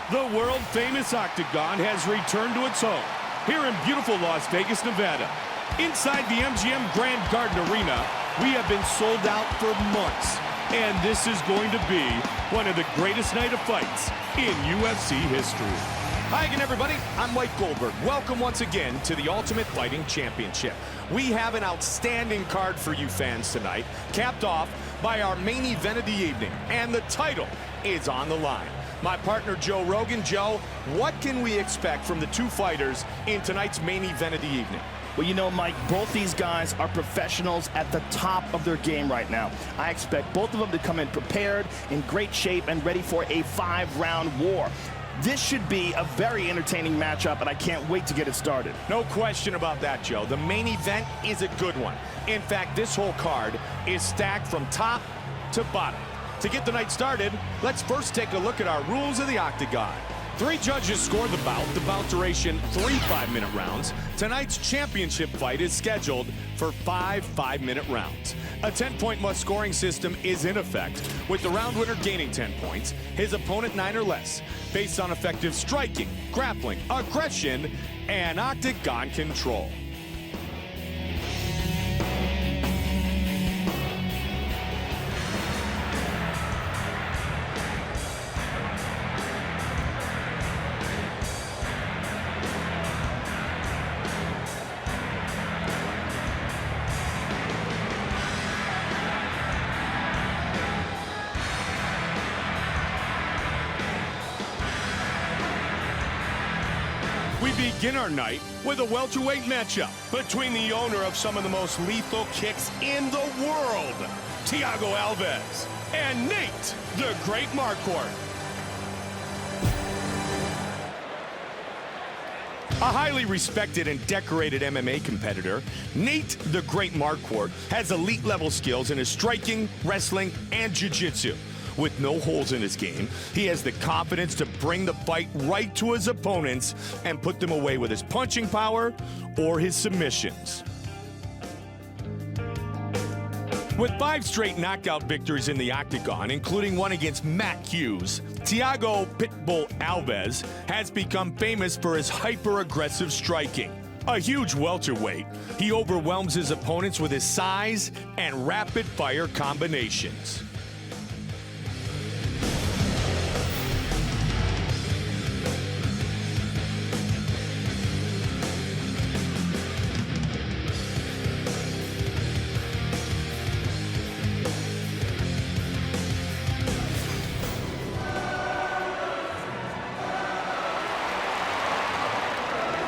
The world-famous Octagon has returned to its home here in beautiful Las Vegas, Nevada. Inside the MGM Grand Garden Arena, we have been sold out for months, and this is going to be one of the greatest night of fights in UFC history. Hi again, everybody. I'm Mike Goldberg. Welcome once again to the Ultimate Fighting Championship. We have an outstanding card for you fans tonight, capped off by our main event of the evening, and the title is on the line. My partner, Joe Rogan. Joe, what can we expect from the two fighters in tonight's main event of the evening? Well, you know, Mike, both these guys are professionals at the top of their game right now. I expect both of them to come in prepared, in great shape, and ready for a 5-round war. This should be a very entertaining matchup, and I can't wait to get it started. No question about that, Joe. The main event is a good one. In fact, this whole card is stacked from top to bottom. To get the night started, let's first take a look at our rules of the Octagon. 3 judges scored the bout duration 3 5-minute rounds. Tonight's championship fight is scheduled for 5 5-minute rounds. A 10-point must scoring system is in effect, with the round winner gaining 10 points, his opponent 9 or less, based on effective striking, grappling, aggression, and Octagon control. We begin our night with a welterweight matchup between the owner of some of the most lethal kicks in the world, Thiago Alves, and Nate, the Great Marquardt. A highly respected and decorated MMA competitor, Nate, the Great Marquardt, has elite-level skills in his striking, wrestling, and jiu-jitsu. With no holes in his game, he has the confidence to bring the fight right to his opponents and put them away with his punching power or his submissions. With 5 straight knockout victories in the Octagon, including one against Matt Hughes, Thiago Pitbull Alves has become famous for his hyper-aggressive striking. A huge welterweight, he overwhelms his opponents with his size and rapid-fire combinations.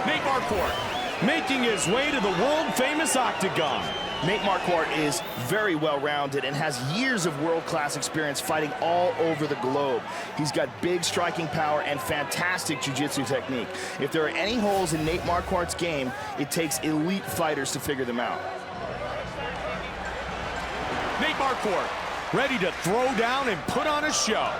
Nate Marquardt, making his way to the world-famous Octagon. Nate Marquardt is very well-rounded and has years of world-class experience fighting all over the globe. He's got big striking power and fantastic jiu-jitsu technique. If there are any holes in Nate Marquardt's game, it takes elite fighters to figure them out. Nate Marquardt, ready to throw down and put on a show.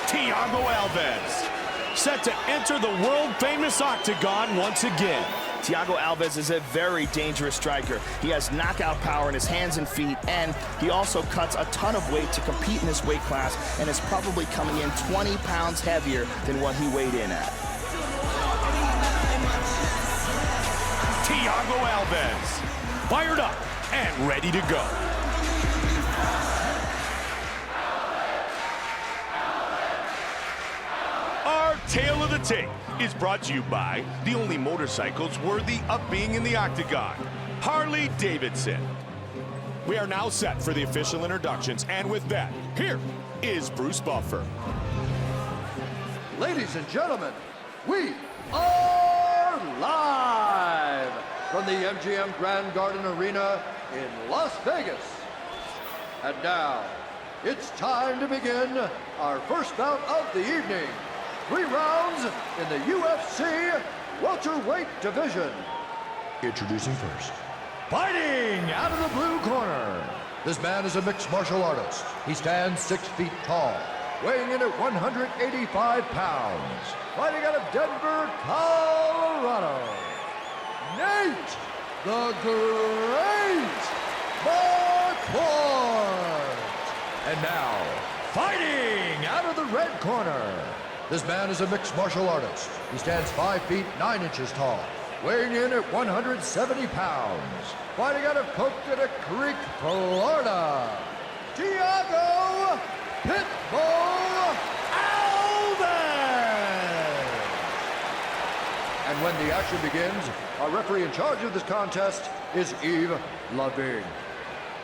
Thiago Alves, set to enter the world-famous Octagon once again. Thiago Alves is a very dangerous striker. He has knockout power in his hands and feet, and he also cuts a ton of weight to compete in this weight class and is probably coming in 20 pounds heavier than what he weighed in at. Thiago Alves, fired up and ready to go. Our tale of the tape is brought to you by the only motorcycles worthy of being in the Octagon, Harley-Davidson. We are now set for the official introductions, and with that, here is Bruce Buffer. Ladies and gentlemen, we are live from the MGM Grand Garden Arena in Las Vegas. And now, it's time to begin our first bout of the evening. 3 rounds in the UFC welterweight division. Introducing first, fighting out of the blue corner. This man is a mixed martial artist. He stands 6 feet tall, weighing in at 185 pounds. Fighting out of Denver, Colorado, Nate, the Great Marquardt. And now, fighting out of the red corner. This man is a mixed martial artist. He stands 5 feet 9 inches tall, weighing in at 170 pounds. Fighting out of Coconut Creek, Florida, Thiago Pitbull Alves. And when the action begins, our referee in charge of this contest is Yves Lavigne.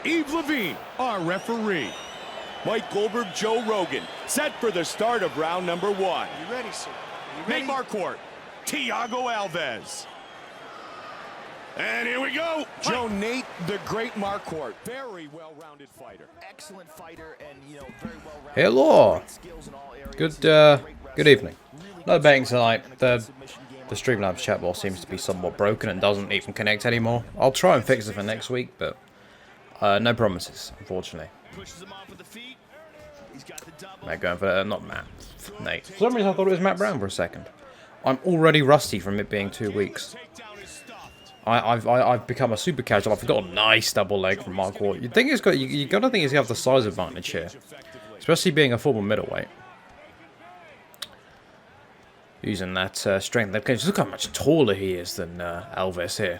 Yves Lavigne, our referee. Mike Goldberg, Joe Rogan, set for the start of round number 1. You ready, sir? You ready? Nate Marquardt, Thiago Alves. And here we go. Joe, Nate, the great Marquardt. Very well-rounded fighter. Excellent fighter and, very well-rounded. Hello. Good evening. No betting tonight. The Streamlabs chat ball seems to be somewhat broken and doesn't even connect anymore. I'll try and fix it for next week, but no promises, unfortunately. Pushes him off with the feet. He's got the double. Matt going for not Matt. Nate. For some reason I thought it was Matt Brown for a second. I'm already rusty from it being 2 weeks. I've become a super casual. I've got a nice double leg from Marquardt. You'd think he's got you gotta think he's got the size advantage here. Especially being a former middleweight. Using that strength. Look how much taller he is than Alves here.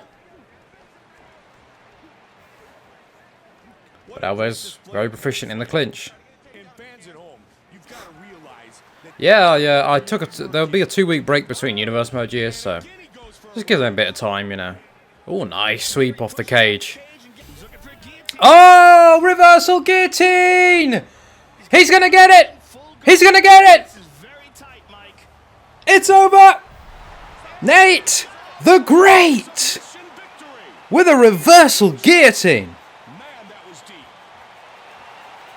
But Alves, very proficient in the clinch. Yeah, I took there'll be a 2-week break between Universe Mode years, so just give them a bit of time, Oh, nice sweep off the cage. Oh, reversal guillotine! He's gonna get it! He's gonna get it! It's over! Nate, the Great, with a reversal guillotine.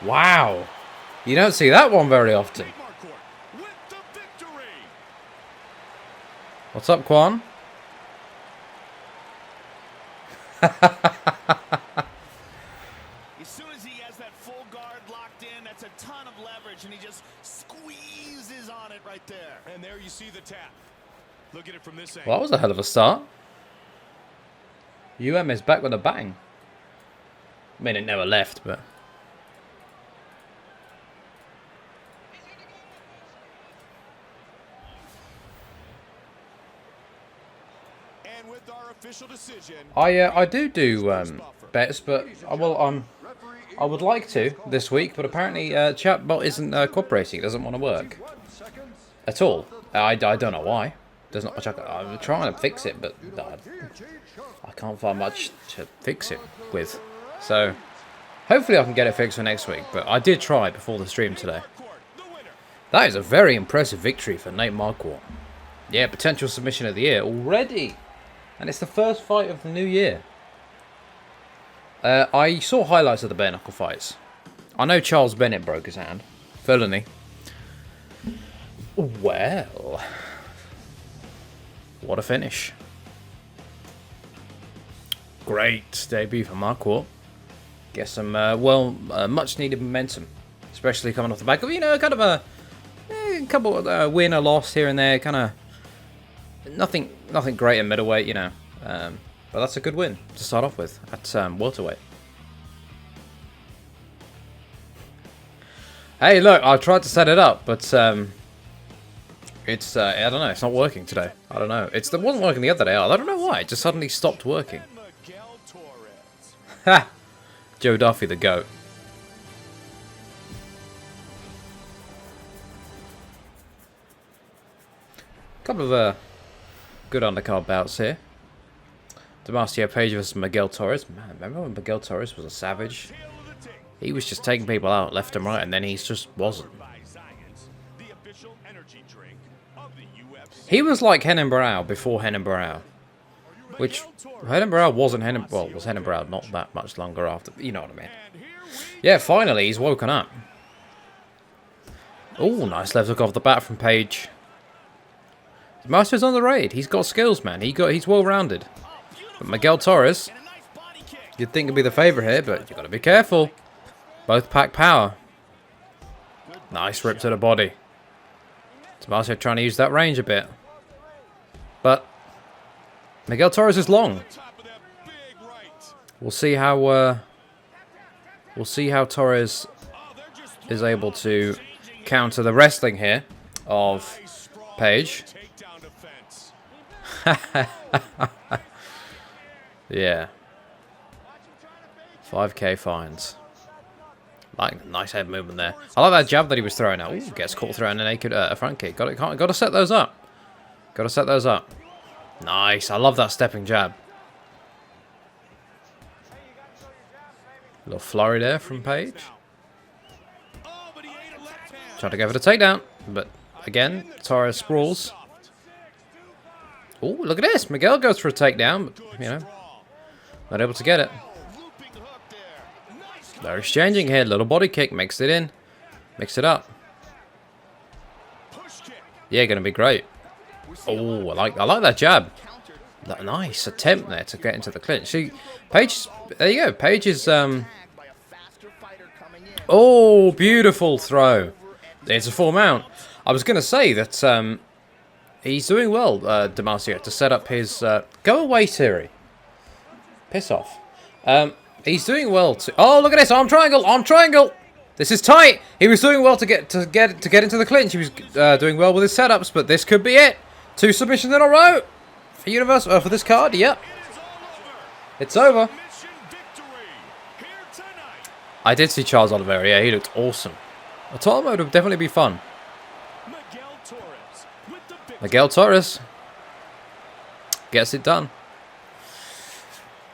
Wow. You don't see that one very often. What's up, Quan? As soon as he has that full guard locked in, that's a ton of leverage, and he just squeezes on it right there. And there you see the tap. Look at it from this angle. Well, that was a hell of a start. is back with a bang. I mean, it never left, but... And with our official decision, I do bets, but I would like to this week, but apparently chatbot isn't cooperating. It doesn't want to work at all. I don't know why. There's not much I'm trying to fix it, but I can't find much to fix it with. So hopefully I can get it fixed for next week. But I did try before the stream today. That is a very impressive victory for Nate Marquardt. Yeah, potential submission of the year already. And it's the first fight of the new year. I saw highlights of the bare knuckle fights. I know Charles Bennett broke his hand. Felony. Well. What a finish. Great debut for Marquardt. Get some, much needed momentum. Especially coming off the back of, kind of a couple of win or loss here and there. Kind of nothing great in middleweight, but that's a good win to start off with at welterweight. Hey, look, I tried to set it up, but it's I don't know, it's not working today. I don't know. It wasn't working the other day. I don't know why. It just suddenly stopped working. Miguel Torres. Ha! Joe Duffy, the GOAT. Couple of good undercard bouts here. Damacio Page versus Miguel Torres. Man, remember when Miguel Torres was a savage? He was just taking people out left and right, and then he just wasn't. He was like Henan Barao before Henan Barao. Which, Henan Barao wasn't Henan... Well, was Henan Barao not that much longer after... You know what I mean. Yeah, finally, he's woken up. Oh, nice left hook off the bat from Page. Damacio's on the raid. He's got skills, man. He's well-rounded. But Miguel Torres, you'd think he'd be the favourite here, but you've got to be careful. Both pack power. Nice rip to the body. Damacio trying to use that range a bit. But Miguel Torres is long. We'll see how Torres is able to counter the wrestling here of Page. Yeah. 5k fines. Like, nice head movement there. I like that jab that he was throwing out. Ooh, gets caught throwing a naked front kick. Got to set those up. Got to set those up. Nice. I love that stepping jab. A little flurry there from Page. Trying to go for the takedown, but again, Torres sprawls. Oh, look at this. Miguel goes for a takedown, but, you know, not able to get it. They're exchanging here. Little body kick. Mixed it in. Mix it up. Yeah, going to be great. Oh, I like that jab. Nice attempt there to get into the clinch. See, Page, there you go. Page is, oh, beautiful throw. It's a full mount. I was going to say that he's doing well, Damacio, to set up his... go away, Siri. Piss off. He's doing well to... Oh, look at this. Arm triangle. Arm triangle. This is tight. He was doing well to get into the clinch. He was doing well with his setups, but this could be it. 2 submissions in a row for Universal for this card. Yep. It's over. I did see Charles Oliveira. Yeah, he looked awesome. A title mode would definitely be fun. Miguel Torres gets it done.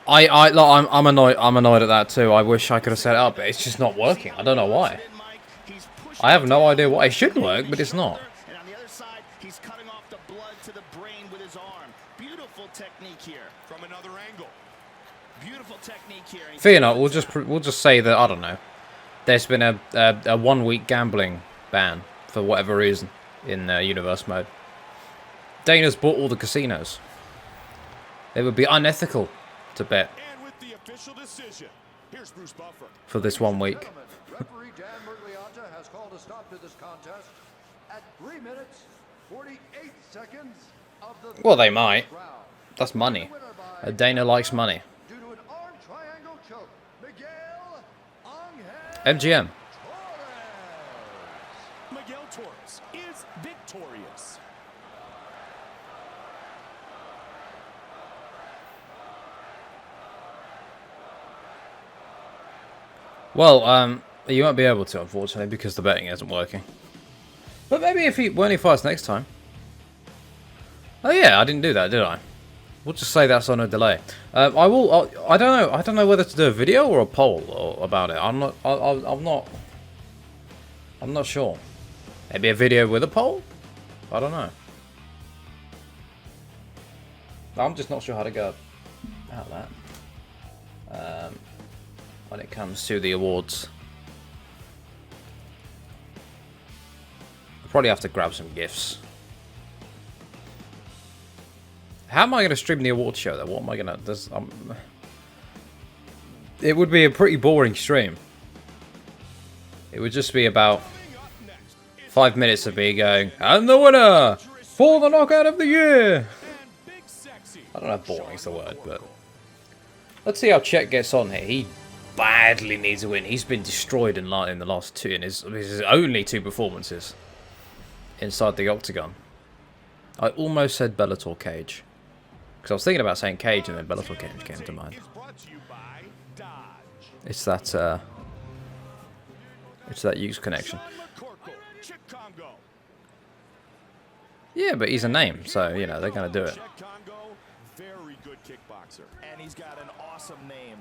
I'm annoyed. I'm annoyed at that too. I wish I could have set it up, but it's just not working. I don't know why. I have no idea why. It should work, but it's not. And on the other side, he's cutting off the blood to the brain with his arm. Beautiful technique here from another angle. Beautiful technique here. Fear not. We'll just say that, I don't know. There's been a 1-week gambling ban for whatever reason in Universe mode. Dana's bought all the casinos. It would be unethical to bet for this 1 week. Referee Dan Mergliata has called a stop to this contest at 3 minutes 48 seconds of the Well, they might. round. That's money. Dana likes money. Due to an arm triangle choke, Miguel MGM. Miguel Torres is victorious. Well, you won't be able to, unfortunately, because the betting isn't working. But maybe when he fights next time. Oh yeah, I didn't do that, did I? We'll just say that's on a delay. I don't know whether to do a video or a poll about it. I'm not sure. Maybe a video with a poll? I don't know. I'm just not sure how to go about that. When it comes to the awards. I'll probably have to grab some gifts. How am I going to stream the award show though? What am I going to... it would be a pretty boring stream. It would just be about 5 minutes of me going, and the winner for the knockout of the year. I don't know if boring is the word, but... Let's see how Cheick gets on here. He badly needs a win. He's been destroyed in the last 2, in his only 2 performances inside the octagon. I almost said Bellator Cage. Because I was thinking about saying Cage and then Bellator Cage came to mind. It's that Hughes connection. Yeah, but he's a name, so, you know, they're going to do it. Very good kickboxer. And he's got an awesome name.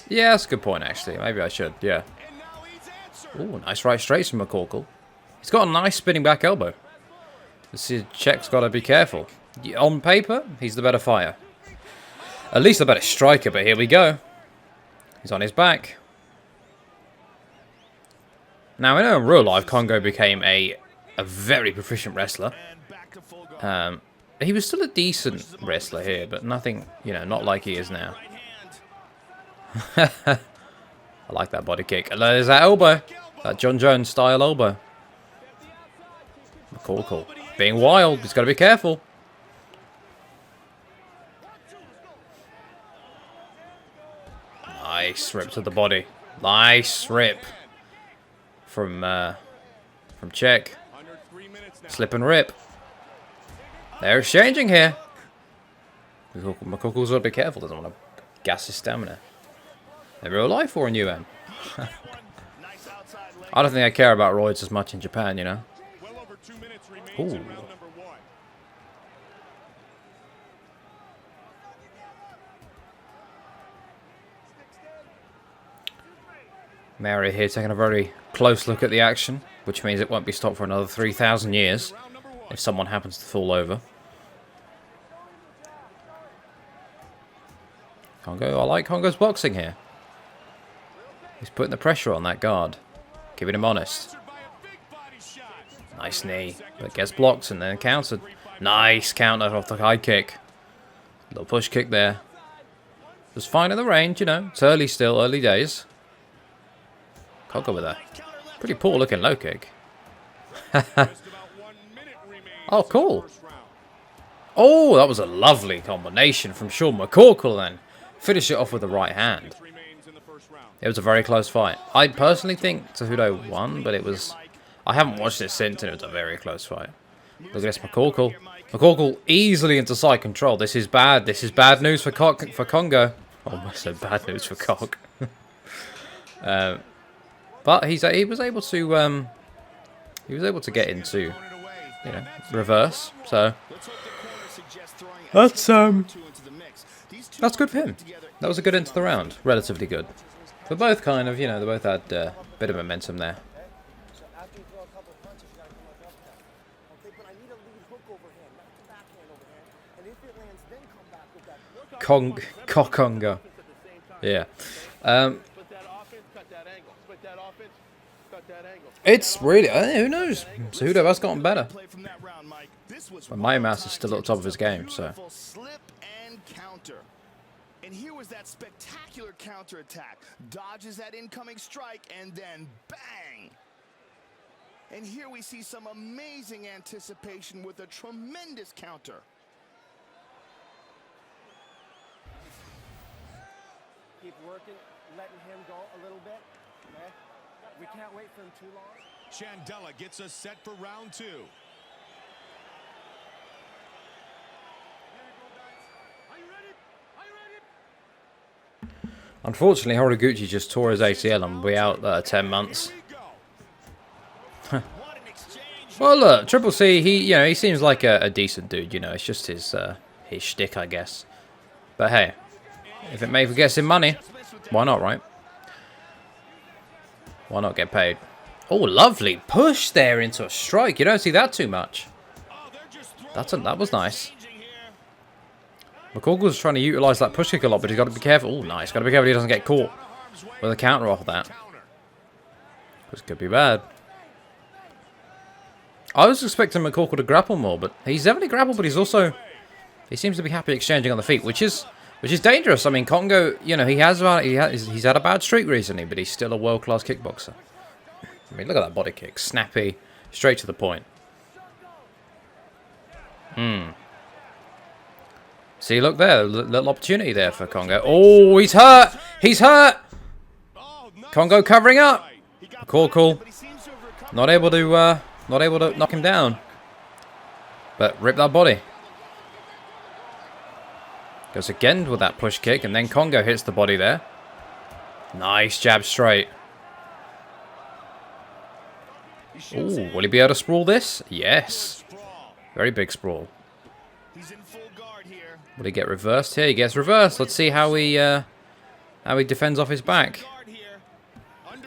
Yeah, that's a good point, actually. Maybe I should, yeah. Ooh, nice right straights from McCorkle. He's got a nice spinning back elbow. This is Cheick's got to be careful. On paper, he's the better fighter. At least the better striker, but here we go. He's on his back. Now, I know in real life, Kongo became a very proficient wrestler. He was still a decent wrestler here, but nothing, you know, not like he is now. I like that body kick. There's that elbow. That John Jones style elbow. McCorkle. being wild. He's got to be careful. Nice rip to the body. Nice rip from Cheick. Slip and rip. They're exchanging here. McCorkle's got to be careful. Doesn't want to gas his stamina. In real life or in UN? I don't think I care about roids as much in Japan, you know. Ooh. Maia here taking a very close look at the action, which means it won't be stopped for another 3,000 years if someone happens to fall over. Kongo, I like Kongo's boxing here. He's putting the pressure on that guard, keeping him honest. Nice knee, but gets blocked and then countered. Nice counter off the high kick. Little push kick there. Just fine in the range, you know. It's early still, early days. Kongo with a pretty poor looking low kick. Oh, cool. Oh, that was a lovely combination from Sean McCorkle then. Finish it off with the right hand. It was a very close fight. I personally think Cejudo won, but it was... I haven't watched it since, and it was a very close fight. Look at this McCorkle. McCorkle easily into side control. This is bad. This is bad news for Kongo. Almost said bad news for Cock. But he was able to get into, you know, reverse. So that's good for him. That was a good into the round, relatively good. They're both kind of, you know, they both had a bit of momentum there. Kongo. Yeah. It's really, who knows? Cejudo has gotten better. But Maia is still at the top of his game, so. And here was that spectacular counterattack. Dodges that incoming strike and then bang. And here we see some amazing anticipation with a tremendous counter. Keep working, letting him go a little bit. Okay? We can't wait for him too long. Chandela gets us set for round 2. Unfortunately, Horiguchi just tore his ACL and will be out 10 months. Well, look, Triple C, he seems like a decent dude. You know, it's just his shtick, I guess. But hey, if it gets him money, why not, right? Why not get paid? Oh, lovely push there into a strike. You don't see that too much. That was nice. McCorkle's trying to utilise that push kick a lot, but he's got to be careful. Oh, nice. Got to be careful he doesn't get caught with a counter off of that. This could be bad. I was expecting McCorkle to grapple more, but he's definitely grappled, but he seems to be happy exchanging on the feet, which is dangerous. I mean, Kongo, you know, he's had a bad streak recently, but he's still a world-class kickboxer. I mean, look at that body kick. Snappy, straight to the point. See, look there. Little opportunity there for Kongo. Oh, he's hurt. He's hurt. Kongo covering up. McCorkle not able to knock him down. But rip that body. Goes again with that push kick, and then Kongo hits the body there. Nice jab straight. Ooh, will he be able to sprawl this? Yes. Very big sprawl. Will he get reversed here? He gets reversed. Let's see how he defends off his back.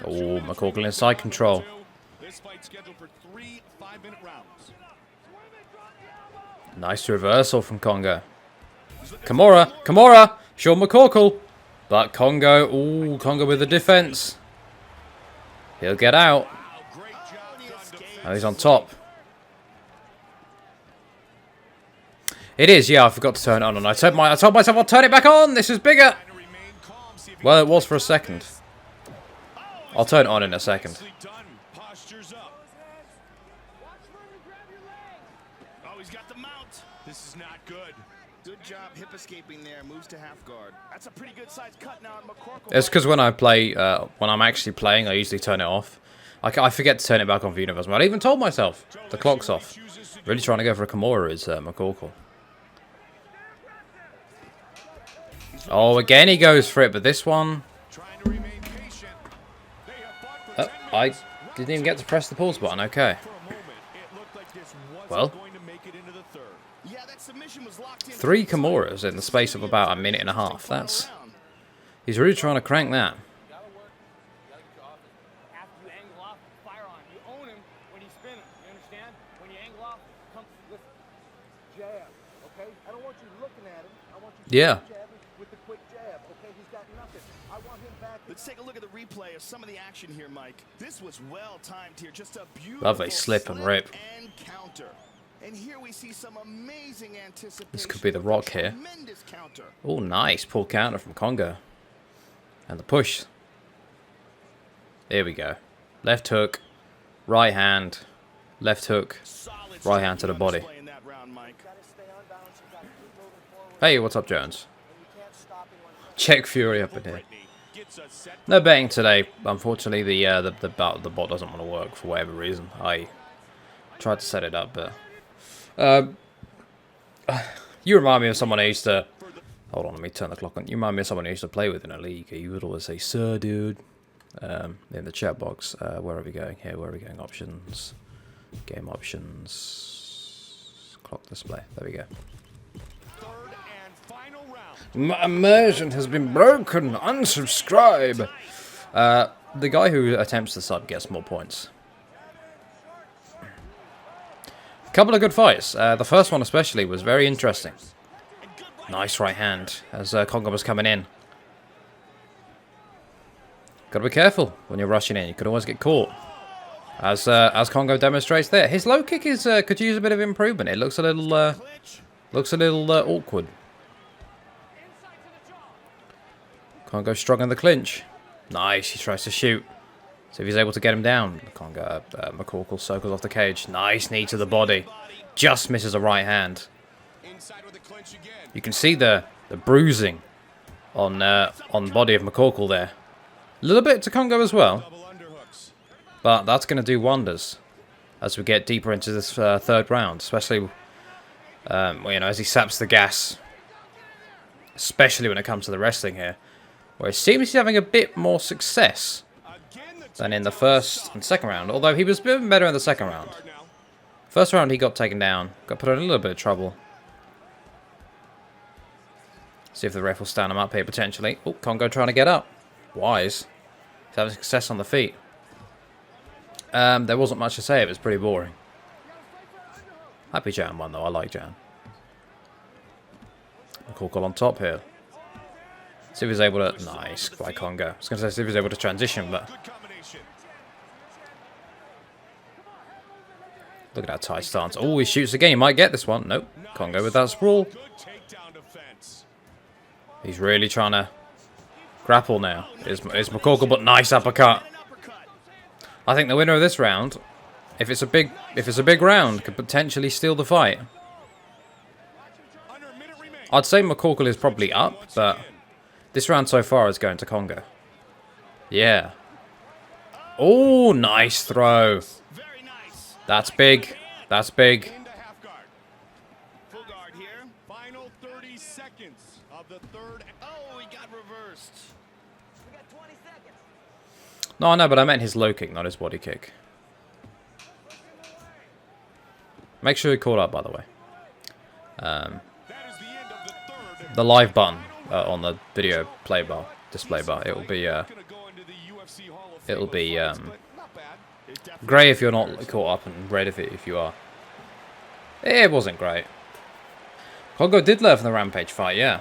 Oh, McCorkle in side control. Nice reversal from Kongo. Kimura, Sean McCorkle. But Kongo, ooh, Kongo with the defense. He'll get out. Oh, he's on top. It is, yeah, I forgot to turn it on, and I told myself I'll turn it back on. This is bigger. Well, it was for a second. I'll turn it on in a second. he's got the mount. This is not good. Good job hip escaping there. Moves to half guard. That's a pretty good size cut now on McCorkle. It's because when I play, when I'm actually playing, I usually turn it off. I forget to turn it back on for Universe Mode. I even told myself the clock's off. Really trying to go for a Kimura is McCorkle. Oh, again he goes for it, but this one... I didn't even get to press the pause button, okay. Well, 3 Kimuras in the space of about a minute and a half. That's... He's really trying to crank that. Yeah. Let's take a look at the replay of some of the action here, Mike. This was well timed here. Just a beautiful Lovely slip and rip. And counter. And here we see some amazing anticipation. This could be the Rock here. Oh, nice pull counter from Kongo. And the push. Here we go. Left hook, right hand, left hook, right hand to the body. Hey, what's up, Jones? Cheick Fury up in here. No betting today. Unfortunately, the bot doesn't want to work for whatever reason. I tried to set it up, but you remind me of someone I used to. Hold on, let me turn the clock on. You remind me of someone I used to play with in a league. You would always say, "Sir, dude," in the chat box. Where are we going here? Where are we going? Options, game options, clock display. There we go. My immersion has been broken. Unsubscribe. The guy who attempts the sub gets more points. A couple of good fights. The first one especially was very interesting. Nice right hand as Kongo was coming in. Gotta be careful when you're rushing in. You could always get caught. As Kongo demonstrates there, his low kick is could use a bit of improvement. It looks a little awkward. Kongo strong in the clinch. Nice, he tries to shoot. So if he's able to get him down. Kongo, McCorkle circles off the cage. Nice knee to the body. Just misses a right hand. You can see the bruising on the body of McCorkle there. A little bit to Kongo as well. But that's going to do wonders as we get deeper into this third round. Especially, you know, as he saps the gas. Especially when it comes to the wrestling here. Where it seems he's having a bit more success than in the first and second round. Although he was a bit better in the second round. First round he got taken down. Got put in a little bit of trouble. See if the ref will stand him up here potentially. Oh, Kongo trying to get up. Wise. He's having success on the feet. There wasn't much to say. It was pretty boring. Happy Jan won though. I like Jan. McCorkle on top here. See if he's able to... Nice by Kongo. I was going to say see if he's able to transition, but... Look at that tight stance. Oh, he shoots again. He might get this one. Nope. Kongo with that sprawl. He's really trying to grapple now. It's McCorkle, but nice uppercut. I think the winner of this round, if it's a big round, could potentially steal the fight. I'd say McCorkle is probably up, but... This round so far is going to Kongo. Yeah. Oh, nice throw. That's big. That's big. Full guard here. Final 30 seconds of the third. Oh, he got reversed. We got 20 seconds. No, I know, but I meant his low kick, not his body kick. Make sure you call up, by the way. The live button. On the video display bar, it'll be grey if you're not caught up, and red if you are. It wasn't great. Kongo did learn from the Rampage fight, yeah.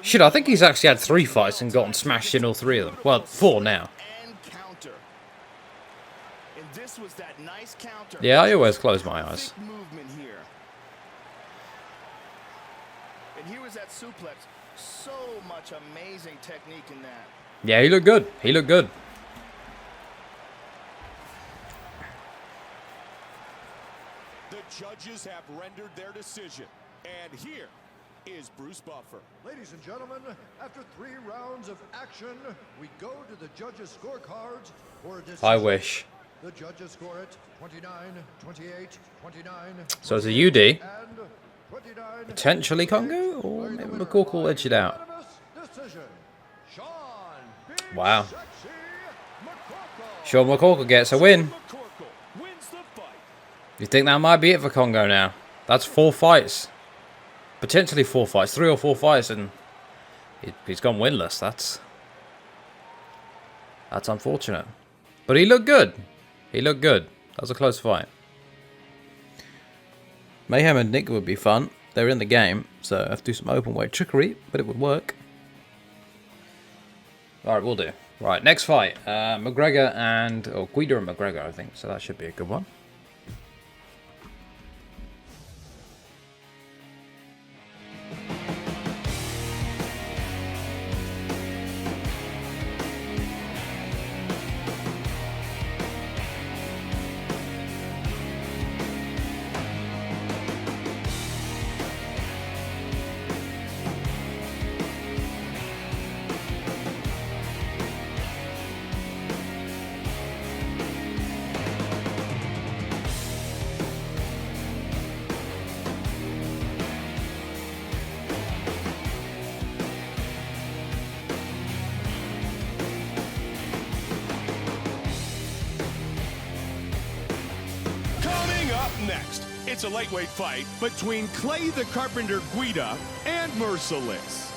Shit, I think he's actually had 3 fights and gotten smashed in all 3 of them. Well, 4 now. Yeah, I always close my eyes. And here was that suplex. So much amazing technique in that. Yeah, he looked good. He looked good. judges have rendered their decision. And here is Bruce Buffer. Ladies and gentlemen, after 3 rounds of action, we go to the judges' scorecards for a decision. I wish. The judges score it 29, 28, 29. So it's a UD. And 29. Potentially Kongo, or maybe McCorkle will edge it out. Wow. Sean McCorkle gets a win. You think that might be it for Kongo now? That's 4 fights. Potentially 4 fights. 3 or 4 fights, and he's gone winless. That's unfortunate. But he looked good. He looked good. That was a close fight. Mayhem and Nick would be fun. They're in the game, so I have to do some open weight trickery, but it would work. Alright, we'll do. Right, next fight. McGregor and... or Guida and McGregor, I think. So that should be a good one. Next, it's a lightweight fight between Clay the Carpenter Guida and Merciless.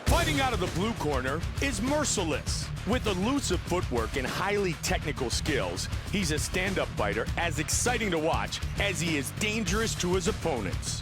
Fighting out of the blue corner is Merciless. With elusive footwork and highly technical skills, he's a stand-up fighter as exciting to watch as he is dangerous to his opponents.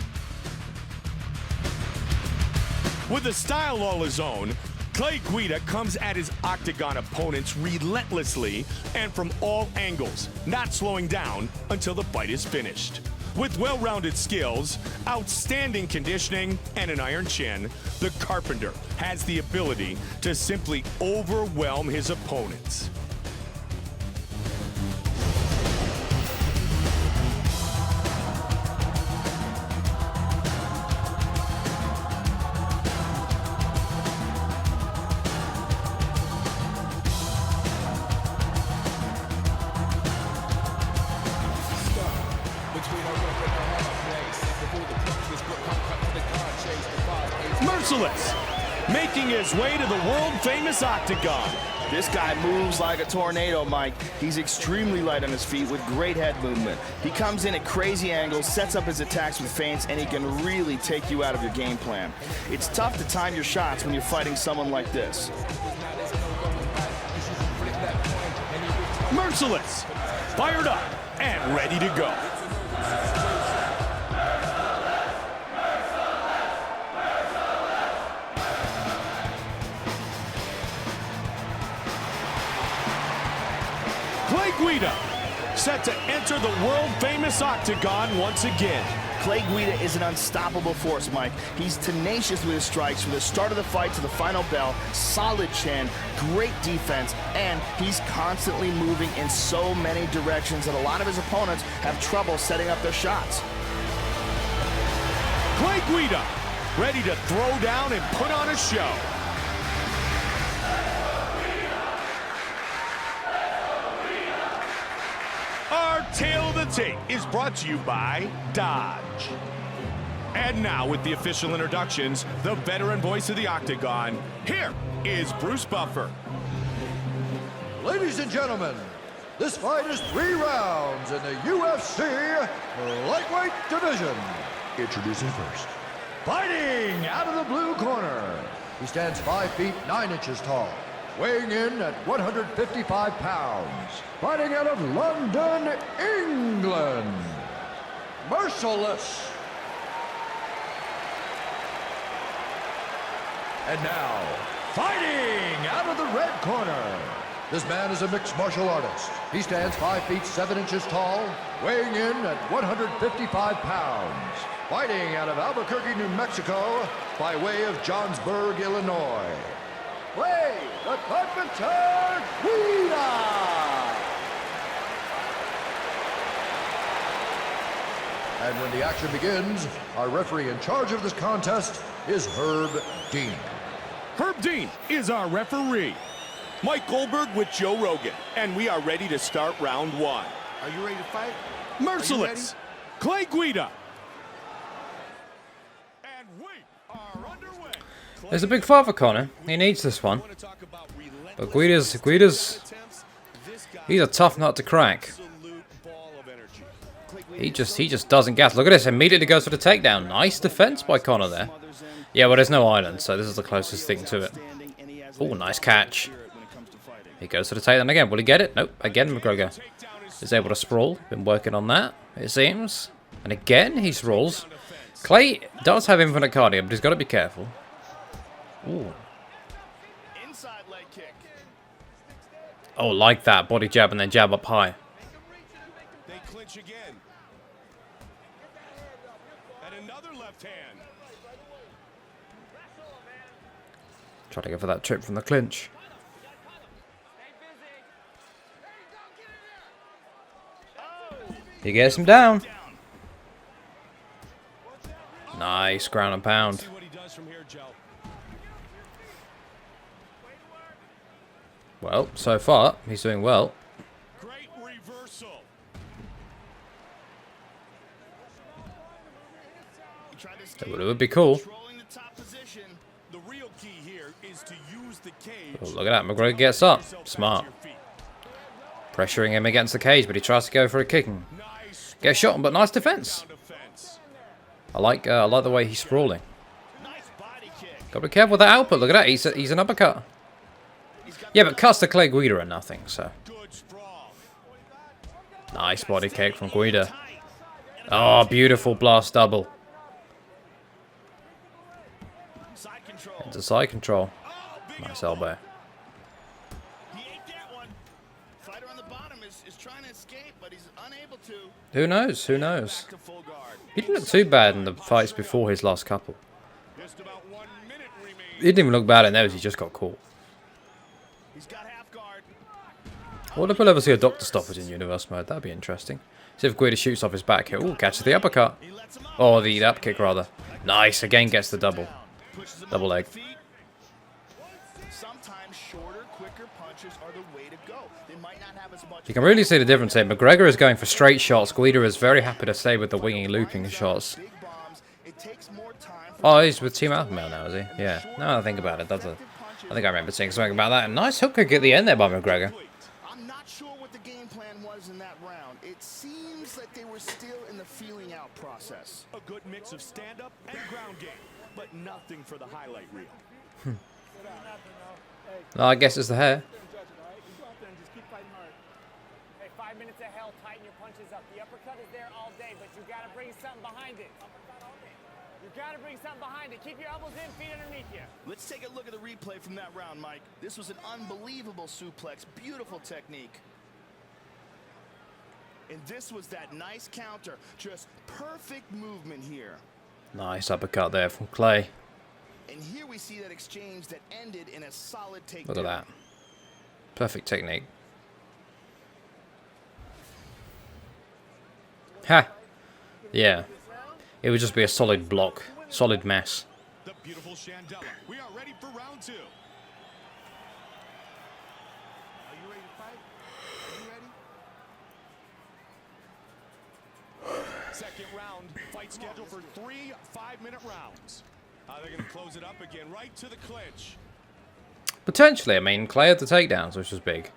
With a style all his own, Clay Guida comes at his octagon opponents relentlessly and from all angles, not slowing down until the fight is finished. With well-rounded skills, outstanding conditioning, and an iron chin, the Carpenter has the ability to simply overwhelm his opponents. Merciless, making his way to the world-famous octagon. This guy moves like a tornado, Mike. He's extremely light on his feet with great head movement. He comes in at crazy angles, sets up his attacks with feints, and he can really take you out of your game plan. It's tough to time your shots when you're fighting someone like this. Merciless, fired up and ready to go. Clay Guida, set to enter the world-famous octagon once again. Clay Guida is an unstoppable force, Mike. He's tenacious with his strikes from the start of the fight to the final bell. Solid chin, great defense, and he's constantly moving in so many directions that a lot of his opponents have trouble setting up their shots. Clay Guida, ready to throw down and put on a show. Our Tale of the Tape is brought to you by Dodge. And now, with the official introductions, the veteran voice of the Octagon, here is Bruce Buffer. Ladies and gentlemen, this fight is 3 rounds in the UFC lightweight division. Introducing first. Fighting out of the blue corner. He stands 5 feet 9 inches tall, weighing in at 155 pounds. Fighting out of London, England, Merciless. And now, fighting out of the red corner. This man is a mixed martial artist. He stands 5 feet 7 inches tall, weighing in at 155 pounds. Fighting out of Albuquerque, New Mexico, by way of Johnsburg, Illinois. Clay, the Carpenter Guida. And when the action begins, our referee in charge of this contest is Herb Dean. Herb Dean is our referee. Mike Goldberg with Joe Rogan, and we are ready to start round one. Are you ready to fight? Merciless, Clay Guida. And we are underway. There's a big fight for Conor. He needs this one. But Guida's he's a tough nut to crack. He just doesn't gas. Look at this. Immediately goes for the takedown. Nice defense by Conor there. Yeah, well, there's no island, so this is the closest thing to it. Oh, nice catch. He goes for the takedown again. Will he get it? Nope. Again, McGregor is able to sprawl. Been working on that, it seems. And again, he sprawls. Clay does have infinite cardio, but he's got to be careful. Ooh. Oh, like that. Body jab and then jab up high. They clinch again. And another left hand. Try to go for that trip from the clinch. He gets him down. Nice ground and pound. See what he does from here, Joe. Well, so far, he's doing well. Great reversal. It would be cool. The real key here is to use the cage. Oh, look at that. McGregor gets up. Smart. Pressuring him against the cage, but he tries to go for a kick and get shot, but nice defense. I like the way he's sprawling. Got to be careful with that output. Look at that. He's an uppercut. Yeah, but cuts to Clay Guida are nothing, so. Nice body kick from Guida. Oh, beautiful blast double. Into side control. Nice elbow. Who knows? Who knows? He didn't look too bad in the fights before his last couple. He didn't even look bad in those. He just got caught. I wonder if we'll ever see a doctor stoppage in Universe mode. That'd be interesting. See if Guida shoots off his back here. Ooh, catches the uppercut. Oh, the up kick rather. Nice. Again gets the double. Double leg. You can really see the difference here. McGregor is going for straight shots. Guida is very happy to stay with the winging, looping shots. Oh, he's with Team Alpha Male now, is he? Yeah. Now I think about it, I think I remember seeing something about that. A nice hook kick at the end there by McGregor. I'm not sure what the game plan was in that round. It seems like they were still in the feeling out process. A good mix of stand-up and ground game, but nothing for the highlight reel. No, I guess it's the hair. 5 minutes of hell, tighten your punches up. The uppercut is there all day, but you gotta bring something behind it. You gotta bring something behind it. Keep your elbows in, feet underneath you. Let's take a look at the replay from that round, Mike. This was an unbelievable suplex, beautiful technique. And this was that nice counter, just perfect movement here. Nice uppercut there from Clay. And here we see that exchange that ended in a solid takedown. Look at that. Perfect technique. Ha! Yeah. It would just be a solid block. Solid mess. The beautiful Chandella. We are ready for round two. Are you ready to fight? Are you ready? Second round, fight scheduled for 3 5-minute rounds. They're going to close it up again, right to the clinch. Potentially, I mean, Clay had the takedowns, which was big.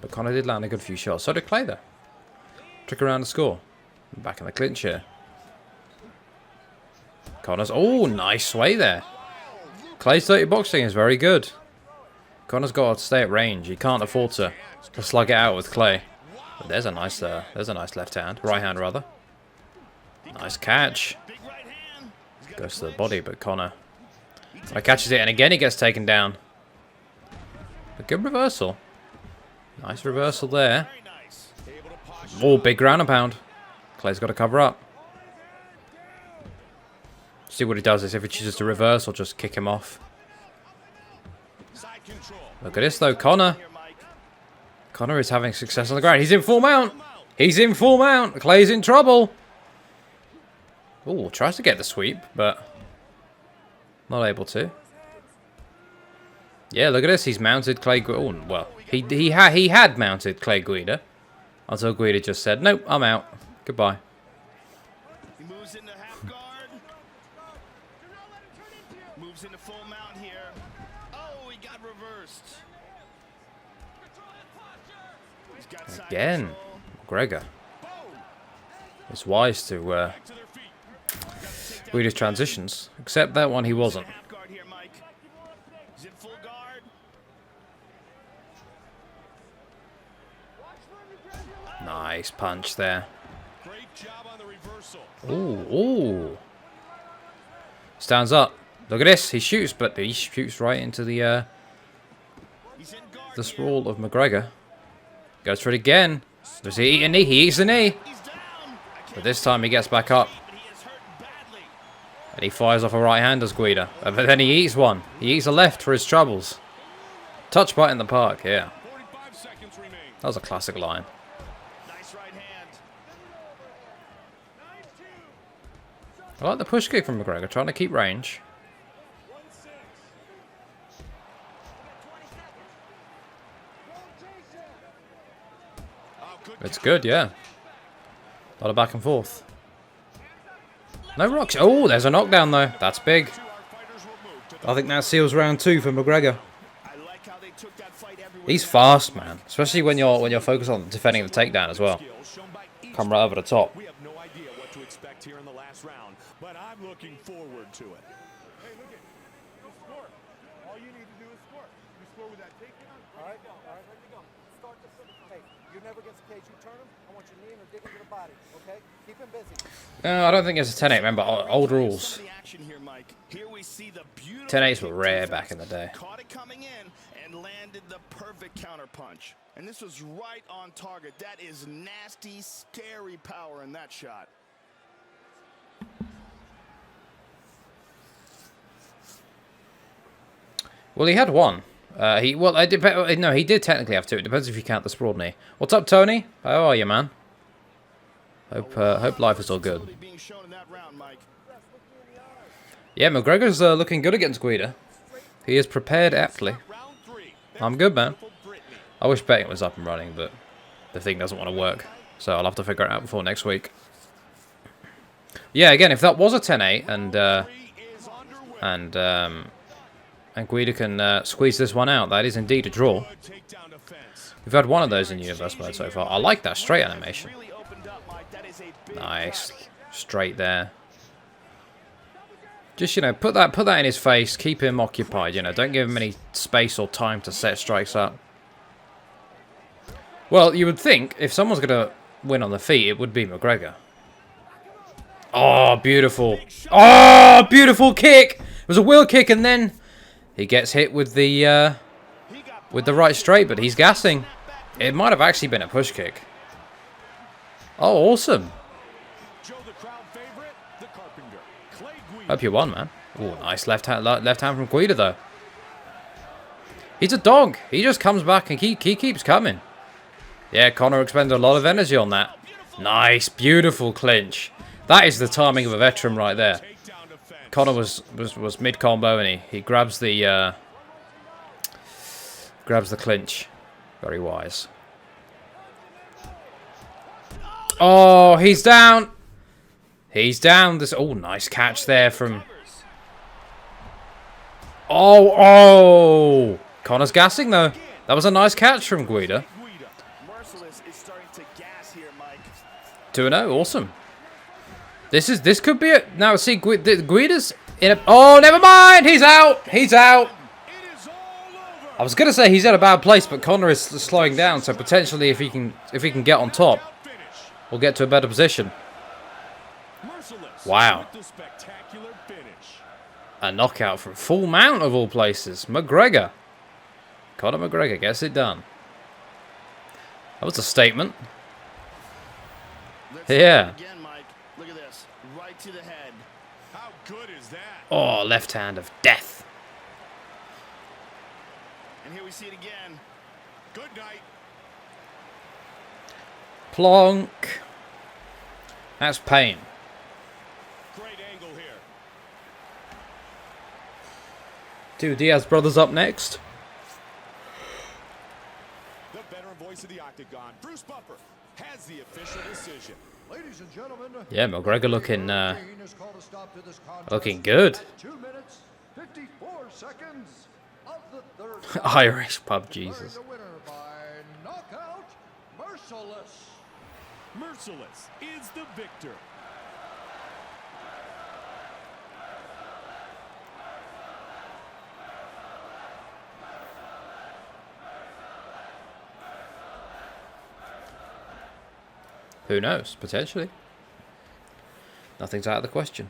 But Conor did land a good few shots. So did Clay, though. Trick around the score. Back in the clinch here. Conor's... Oh, nice sway there. Clay's dirty boxing is very good. Conor's got to stay at range. He can't afford to slug it out with Clay. But there's a nice left hand. Right hand, rather. Nice catch. Goes to the body, but Conor catches it, and again he gets taken down. A good reversal. Nice reversal there. Oh, big ground and pound. Clay's got to cover up. See what he does is if he chooses to reverse or just kick him off. Look at this, though. Conor. Conor is having success on the ground. He's in full mount. He's in full mount. Clay's in trouble. Ooh, tries to get the sweep, but not able to. Yeah, look at this. He's mounted Clay Guida. Oh, well, he had mounted Clay Guida until Guida just said, "Nope, I'm out. Goodbye." He moves into half guard. Moves into full mount here. Oh, he got reversed. He's got side Again, control. McGregor. It's wise to Guida's transitions, except that one he wasn't. Half guard here, Mike. He's in full guard. Nice punch there. Great job on the reversal. Ooh, ooh. Stands up. Look at this. He shoots, but he shoots right into the He's in guard the here. sprawl of McGregor. Goes for it again. Does he eat a knee? He eats the knee. He's down. But this time he gets back up. But he is hurt badly. And he fires off a right hand as Guida. But then he eats one. He eats a left for his troubles. Touch bite in the park, yeah. 45 seconds remain. That was a classic line. Nice right hand. I like the push kick from McGregor, trying to keep range. It's good, yeah. A lot of back and forth. No rocks. Oh, there's a knockdown though. That's big. I think that seals round 2 for McGregor. I like how they took that fight everywhere. He's fast, man. Especially when you're focused on defending the takedown as well. Come right over the top. We have no idea what to expect here in the last round, but I'm looking forward to it. Hey, look at you score. All you need to do is score. You score with that takedown. All right, ready to go. Start this. Hey, you're never against the cage. You turn him. I want your knee and dig into the body. Okay, keep him busy. No, I don't think it's a 10-8. Remember, old rules. Some of the action here, Mike. Here we see the beautiful 10-8s were kick rare defense. back in the day. Caught it coming in and landed the perfect counter punch. And this was right on target. That is nasty, scary power in that shot. Well, he had one. He did technically have 2. It depends if you count the sprawl knee. What's up, Tony? How are you, man? Hope life is all good. Being shown in that round, Mike. Yeah, McGregor's looking good against Guida. He is prepared aptly. Round 3. I'm good, man. I wish betting was up and running, but the thing doesn't want to work. So I'll have to figure it out before next week. Yeah, again, if that was a 10-8 and Guida can squeeze this one out, that is indeed a draw. Takedown defense. We've had one of those in Universe Mode so far. I like that straight animation. Really opened up, Mike. That is a big Nice. crack. Straight there. Just, put that in his face. Keep him occupied, Don't give him any space or time to set strikes up. Well, you would think if someone's going to win on the feet, it would be McGregor. Oh, beautiful. Oh, beautiful kick. It was a wheel kick, and then he gets hit with the right straight, but he's gassing. It might have actually been a push kick. Oh, awesome. Joe, the crowd favorite, the Carpenter. Clay Guida. Hope you won, man. Oh, nice left hand from Guida, though. He's a dog. He just comes back and he keeps coming. Yeah, Conor expended a lot of energy on that. Nice, beautiful clinch. That is the timing of a veteran right there. Takedown defense. Conor was mid combo and he grabs the clinch. Very wise. Oh, he's down. He's down. Nice catch there from. Oh. Conor's gassing though. That was a nice catch from Guida. Merciless is starting to gas here, Mike. 2-0, awesome. This could be it. Now see, Guida's in a. Oh, never mind. He's out. He's out. It is all over. I was gonna say he's at a bad place, but Conor is slowing down. So potentially, if he can get on top, Finish. we'll get to a better position. Merciless. Wow. With the spectacular finish. A knockout from full mount of all places. McGregor. Conor McGregor gets it done. That was a statement. Let's Yeah. see it again, Mike. Look at this. Right to the head. How good is that? Oh, left hand of death. And here we see it again. Good night. Plonk. That's pain. Great angle here. Two Diaz brothers up next. The veteran voice of the octagon, Bruce Buffer, has the official decision. Ladies and gentlemen, Yeah, McGregor looking is called a stop to this contest looking good. at 2 minutes, 54 seconds of the third round. Irish pub Jesus. The winner by knockout, merciless. Merciless is the victor. Who knows? Potentially. Nothing's out of the question.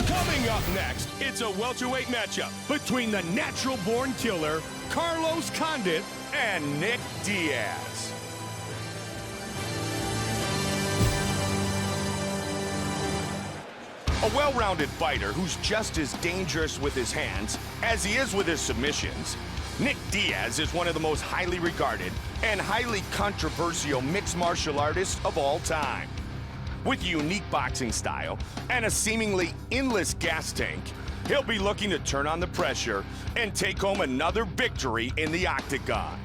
Coming up next, it's a welterweight matchup between the natural-born killer, Carlos Condit, and Nick Diaz. A well-rounded fighter who's just as dangerous with his hands as he is with his submissions, Nick Diaz is one of the most highly regarded and highly controversial mixed martial artists of all time. With a unique boxing style and a seemingly endless gas tank, he'll be looking to turn on the pressure and take home another victory in the octagon.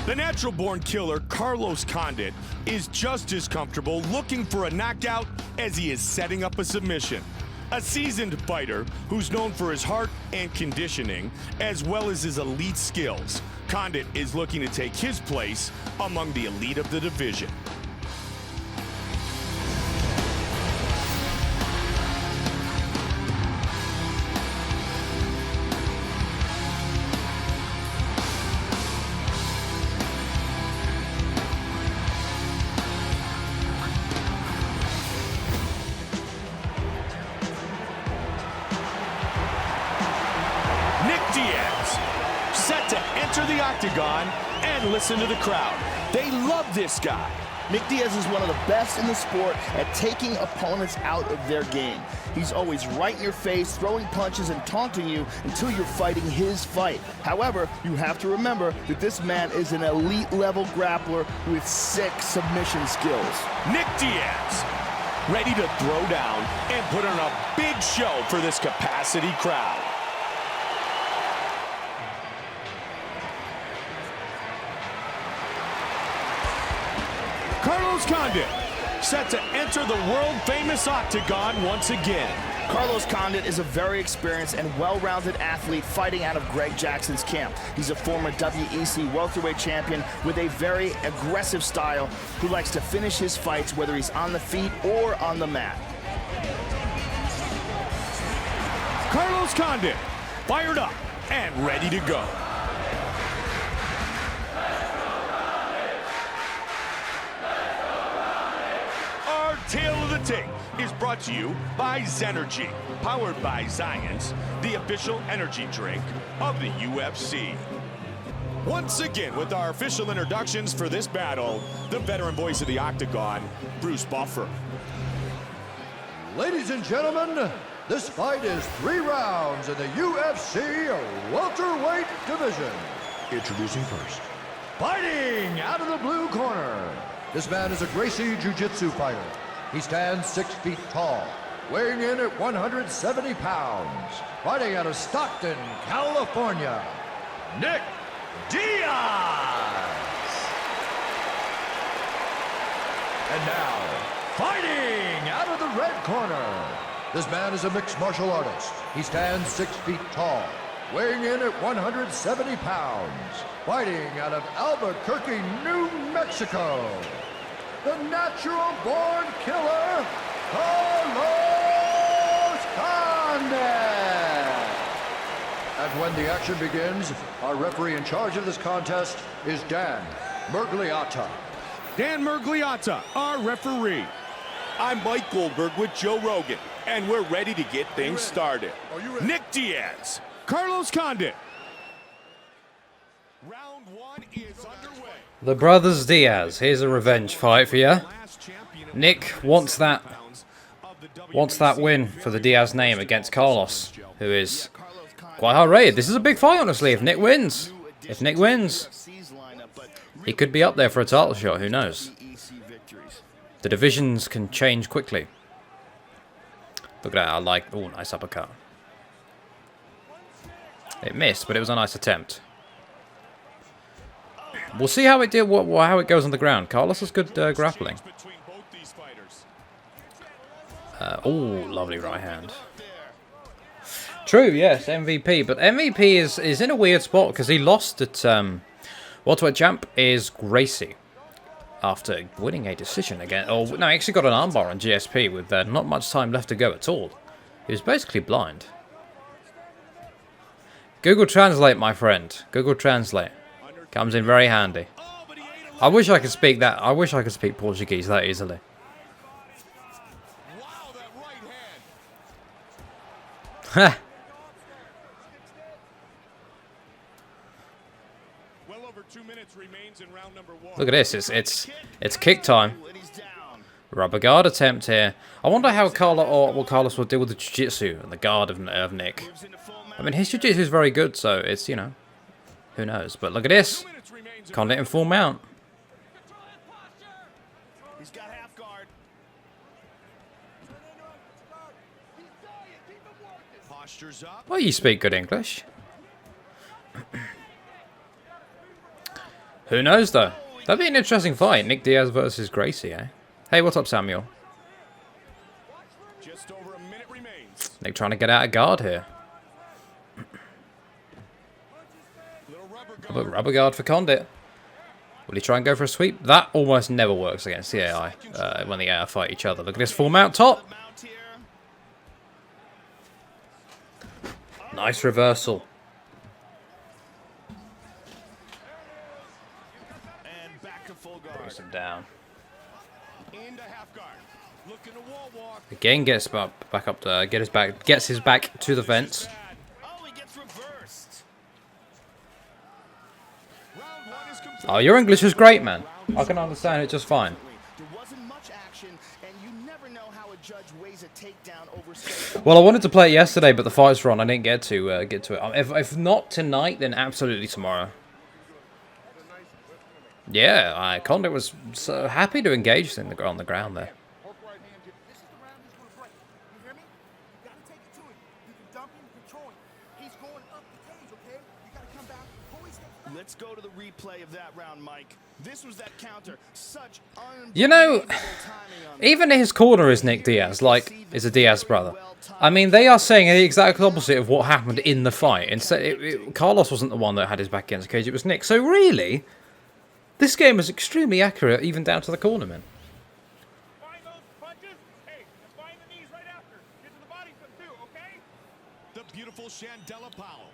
The natural-born killer, Carlos Condit, is just as comfortable looking for a knockout as he is setting up a submission. A seasoned fighter who's known for his heart and conditioning, as well as his elite skills, Condit is looking to take his place among the elite of the division. Diaz, set to enter the octagon, and listen to the crowd. They love this guy. Nick Diaz is one of the best in the sport at taking opponents out of their game. He's always right in your face, throwing punches and taunting you until you're fighting his fight. However, you have to remember that this man is an elite-level grappler with sick submission skills. Nick Diaz, ready to throw down and put on a big show for this capacity crowd. Carlos Condit, set to enter the world-famous octagon once again. Carlos Condit is a very experienced and well-rounded athlete fighting out of Greg Jackson's camp. He's a former WEC welterweight champion with a very aggressive style who likes to finish his fights whether he's on the feet or on the mat. Carlos Condit, fired up and ready to go. Our Tale of the Tape is brought to you by Zenergy, powered by Zions, the official energy drink of the UFC. Once again, with our official introductions for this battle, the veteran voice of the octagon, Bruce Buffer. Ladies and gentlemen, this fight is 3 rounds in the UFC welterweight division. Introducing first, fighting out of the blue corner. This man is a Gracie Jiu-Jitsu fighter. He stands 6 feet tall, weighing in at 170 pounds. Fighting out of Stockton, California, Nick Diaz. And now, fighting out of the red corner. This man is a mixed martial artist. He stands 6 feet tall, weighing in at 170 pounds. Fighting out of Albuquerque, New Mexico, the natural-born killer, Carlos Condit. And when the action begins, our referee in charge of this contest is Dan Murgliata. Dan Murgliata, our referee. I'm Mike Goldberg with Joe Rogan, and we're ready to get things started. Nick Diaz. Carlos Condit. Round one is underway. The brothers Diaz. Here's a revenge fight for you. Nick wants that win for the Diaz name against Carlos, who is quite high rated. This is a big fight, honestly. If Nick wins, he could be up there for a title shot. Who knows? The divisions can change quickly. Look at that. I like. Oh, nice uppercut. It missed, but it was a nice attempt. We'll see how it did. How it goes on the ground. Carlos is good grappling. Oh, lovely right hand. True, yes, MVP. But MVP is in a weird spot because he lost at welterweight champ is Gracie after winning a decision again. Oh no, he actually got an armbar on GSP with not much time left to go at all. He was basically blind. Google Translate, my friend. Google Translate comes in very handy. I wish I could speak that. I wish I could speak Portuguese that easily. Ha. Look at this. It's kick time. Rubber guard attempt here. I wonder how Carlos will deal with the jiu-jitsu and the guard of Nick. I mean, his jiu-jitsu is very good, so it's, you know, who knows. But look at this. Condit in full mount. He's got half guard. Postures up. Well, you speak good English. Who knows, though? That'd be an interesting fight. Nick Diaz versus Gracie, eh? Hey, what's up, Samuel? Just over a minute remains. Nick trying to get out of guard here. But rubber guard for Condit. Will he try and go for a sweep? That almost never works against the AI when the AI fight each other. Look at this full mount top. Nice reversal. Brings him down. Again gets back up to gets his back to the fence. Oh, your English is great, man. I can understand it just fine. Well, I wanted to play it yesterday, but the fights were on. I didn't get to it. If not tonight, then absolutely tomorrow. Yeah, Condit was so happy to engage on the ground there. Let's go to the replay of that round, Mike. This was that counter. Such you know, even his corner is Nick Diaz, like, is a Diaz brother. I mean, they are saying the exact opposite of what happened in the fight. Instead, Carlos wasn't the one that had his back against the cage, it was Nick. So really, this game is extremely accurate, even down to the corner, man. Find those punches. Hey, find the knees right after. Get to the body too, okay? The beautiful Chandela Powell.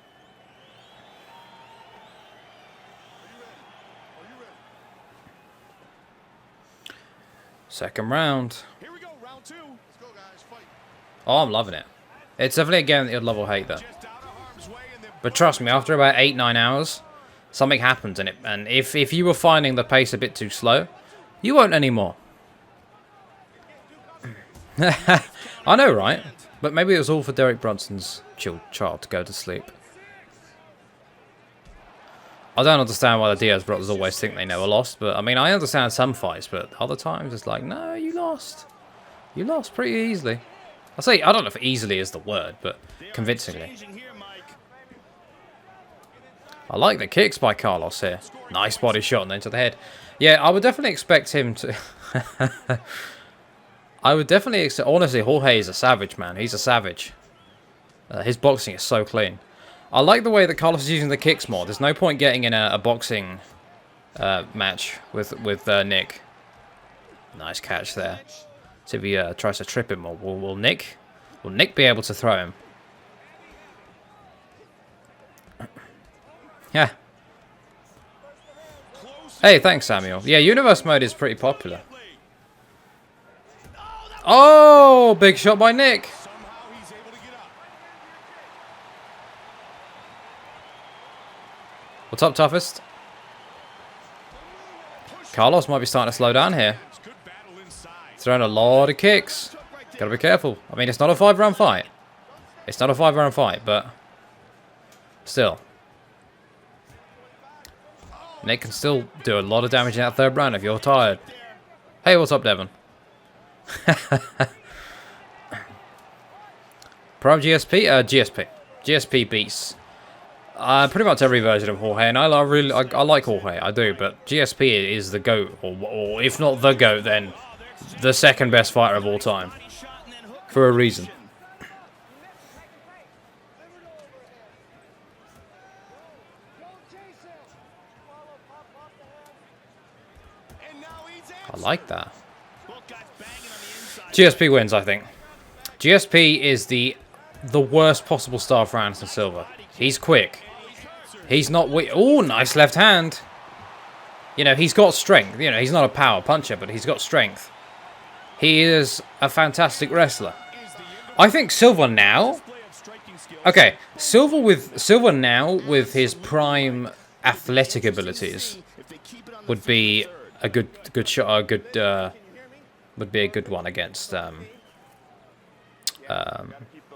Second round. Here we go, round two. Let's go, guys. Fight. Oh, I'm loving it. It's definitely a game that you'd love or hate, though. But trust me, after about 8-9 hours, something happens in it. And if you were finding the pace a bit too slow, you won't anymore. I know, right? But maybe it was all for Derek Brunson's child to go to sleep. I don't understand why the Diaz brothers always think they never lost, but I mean, I understand some fights, but other times it's like, no, you lost. You lost pretty easily. I say, I don't know if easily is the word, but convincingly. I like the kicks by Carlos here. Nice body shot and then to the head. Yeah, I would definitely expect him to... I would definitely expect... Honestly, Jorge is a savage, man. He's a savage. His boxing is so clean. I like the way that Carlos is using the kicks more. There's no point getting in a boxing match with Nick. Nice catch there. See if he tries to trip him, or will Nick be able to throw him? Yeah. Hey, thanks, Samuel. Yeah, Universe mode is pretty popular. Oh, big shot by Nick. What's up, toughest? Carlos might be starting to slow down here. Throwing a lot of kicks. Gotta be careful. I mean, it's not a 5-round fight. It's not a 5-round fight, but still. Nick can still do a lot of damage in that 3rd round if you're tired. Hey, what's up, Devon? Prime GSP? GSP. GSP beats pretty much every version of Jorge, and I like Jorge, I do, but GSP is the GOAT, or if not the GOAT, then the 2nd best fighter of all time. For a reason. I like that. GSP wins, I think. GSP is the worst possible style for Anderson Silva. He's quick. He's not weak. Oh, nice left hand. You know, he's got strength. You know, he's not a power puncher, but he's got strength. He is a fantastic wrestler. I think Silva now... Okay, Silva now with his prime athletic abilities would be a good shot. Would be a good one against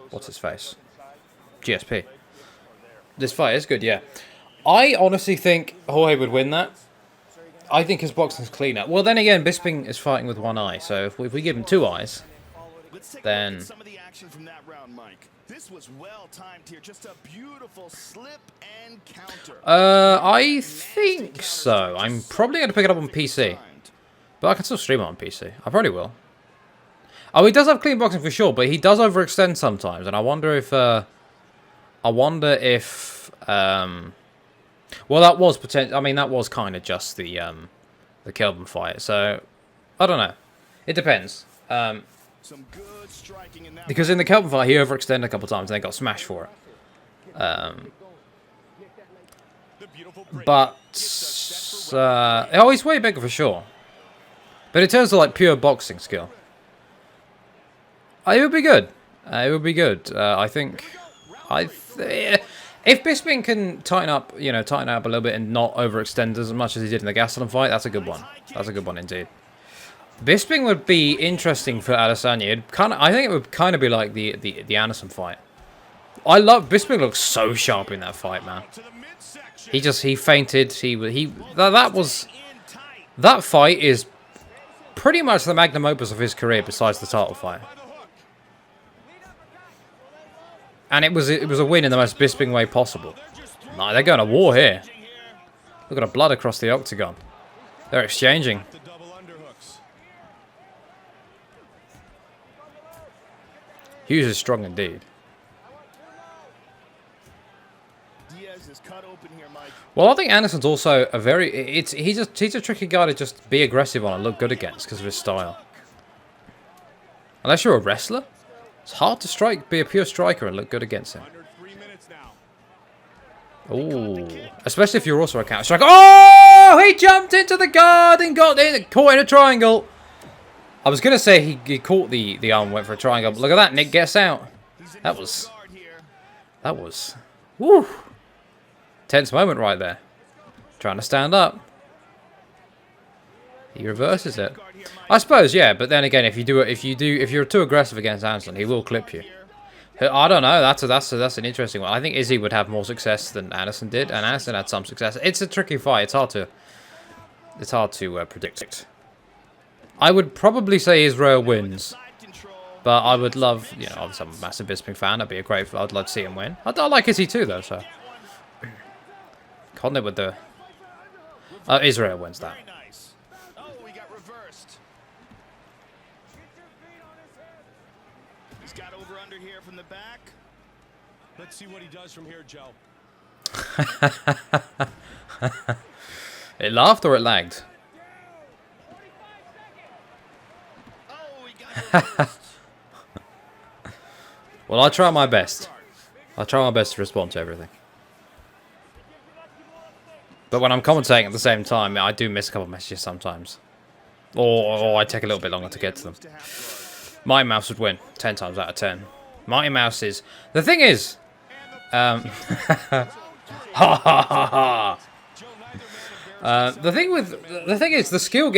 what's his face? GSP. This fight is good, yeah. I honestly think Jorge would win that. I think his boxing's cleaner. Well, then again, Bisping is fighting with one eye, so if we give him 2 eyes, then... Some of the action from that round, Mike. This was well timed here. Just a beautiful slip and counter. I think so. I'm probably going to pick it up on PC. But I can still stream it on PC. I probably will. Oh, he does have clean boxing for sure, but he does overextend sometimes, and I wonder if... well, that was potential. I mean, that was kind of just the Kelvin fight. So I don't know. It depends. Because in the Kelvin fight, he overextended a couple times and then got smashed for it. Oh, he's way bigger for sure. But in terms of like pure boxing skill, it would be good. It would be good. I think. If Bisping can tighten up a little bit and not overextend as much as he did in the Gastelum fight, that's a good one. That's a good one indeed. Bisping would be interesting for Adesanya. I think it would kind of be like the Anderson fight. Bisping looks so sharp in that fight, man. He fainted. That fight is pretty much the magnum opus of his career, besides the title fight. And it was a win in the most Bisping way possible. No, they're going to war here. Look at the blood across the octagon. They're exchanging. Hughes is strong indeed. Diaz is cut open here, Mike. Well, I think Anderson's also a very... He's a tricky guy to just be aggressive on and look good against because of his style. Unless you're a wrestler, it's hard to be a pure striker and look good against him. Ooh, especially if you're also a counter striker. Oh, he jumped into the guard and got in, caught in a triangle. I was gonna say he caught the arm and went for a triangle, but look at that, Nick gets out. That was, woo, tense moment right there. Trying to stand up. He reverses it. I suppose, yeah, but then again, if you're too aggressive against Anderson, he will clip you. I don't know. That's an interesting one. I think Izzy would have more success than Anderson did, and Anderson had some success. It's a tricky fight. It's hard to predict. I would probably say Israel wins, but I would love, obviously I'm a massive Bisping fan. I'd love to see him win. I like Izzy too, though. So Condit with the Israel wins that. From the back. Let's see what he does from here, Joe. It laughed or it lagged? Well, I try my best. I try my best to respond to everything. But when I'm commentating at the same time, I do miss a couple of messages sometimes. Or I take a little bit longer to get to them. Mighty Mouse would win 10 times out of 10. Mighty Mouse is... The thing is... ha ha ha ha! The thing is, the skill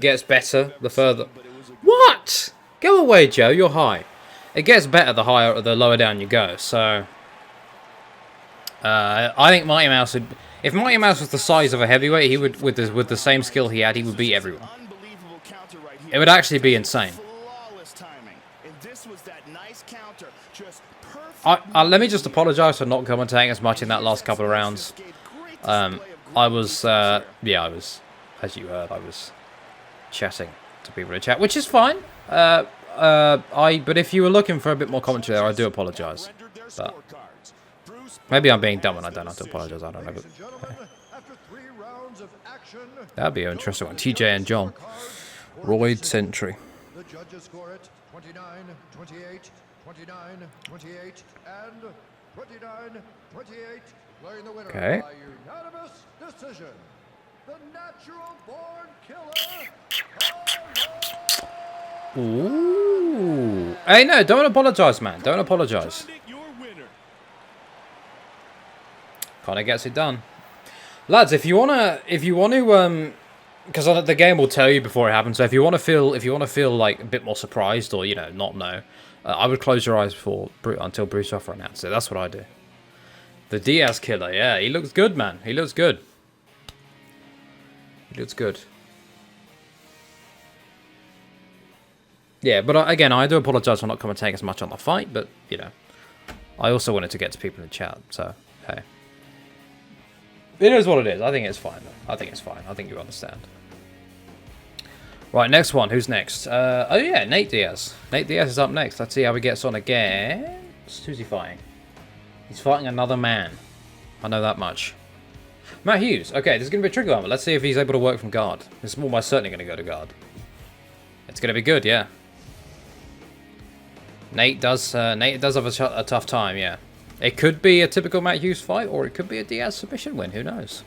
gets better the further... What? Go away, Joe, you're high. It gets better the higher or the lower down you go, so... I think Mighty Mouse would... If Mighty Mouse was the size of a heavyweight, he would, with the same skill he had, he would beat everyone. It would actually be insane. Let me just apologise for not commentating as much in that last couple of rounds. I was, as you heard, I was chatting to people in chat, which is fine. But if you were looking for a bit more commentary there, I do apologise. But maybe I'm being dumb and I don't have to apologise. I don't know. But, that'd be an interesting one. TJ and John. Royd Sentry. The judges score it 29-28, 29-28, and 29-28. Playing the winner Okay. by unanimous decision. The natural born killer. Ooh. Hey, no, don't apologise, man. Don't apologise. Conor gets it done. Lads, if you wanna, because the game will tell you before it happens. So if you wanna feel like a bit more surprised or not know, I would close your eyes until Bruce Buffer announced it. That's what I do. The Diaz killer, yeah, he looks good, man. He looks good. He looks good. Yeah, but again, I do apologise for not commentating as much on the fight, but I also wanted to get to people in the chat, so hey. It is what it is. I think it's fine, though. I think it's fine. I think you understand. Right, next one. Who's next? Oh, yeah, Nate Diaz. Nate Diaz is up next. Let's see how he gets on against... Who's he fighting? He's fighting another man. I know that much. Matt Hughes. Okay, this is going to be a tricky one, but let's see if he's able to work from guard. This is almost certainly going to go to guard. It's going to be good, yeah. Nate does have a tough time, yeah. It could be a typical Matt Hughes fight, or it could be a Diaz submission win. Who knows?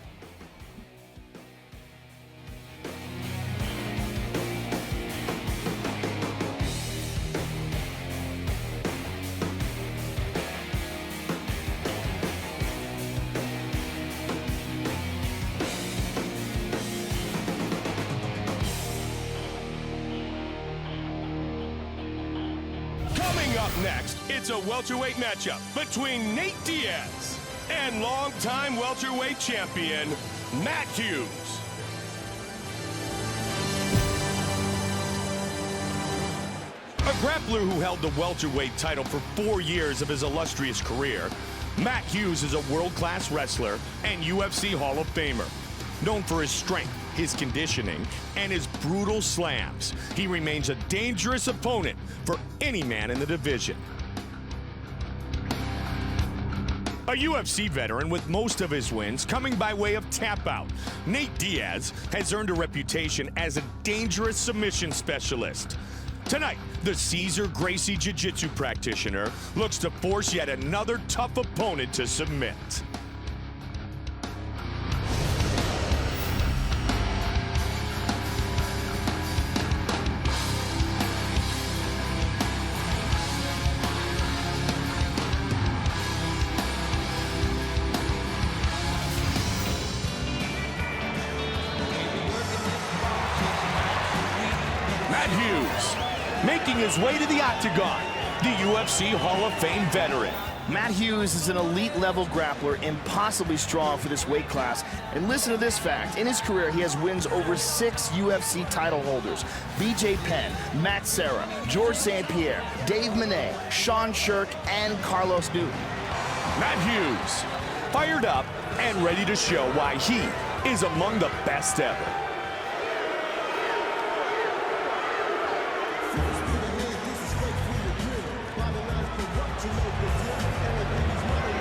Coming up next, it's a welterweight matchup between Nate Diaz and longtime welterweight champion Matt Hughes. A grappler who held the welterweight title for 4 years of his illustrious career, Matt Hughes is a world-class wrestler and UFC Hall of Famer. Known for his strength, his conditioning, and his brutal slams, he remains a dangerous opponent for any man in the division. A UFC veteran with most of his wins coming by way of tap-out, Nate Diaz has earned a reputation as a dangerous submission specialist. Tonight, the Cesar Gracie Jiu-Jitsu practitioner looks to force yet another tough opponent to submit. Making his way to the octagon, the UFC Hall of Fame veteran. Matt Hughes is an elite-level grappler, impossibly strong for this weight class. And listen to this fact. In his career, he has wins over 6 UFC title holders. BJ Penn, Matt Serra, George St. Pierre, Dave Monet, Sean Shirk, and Carlos Newton. Matt Hughes, fired up and ready to show why he is among the best ever.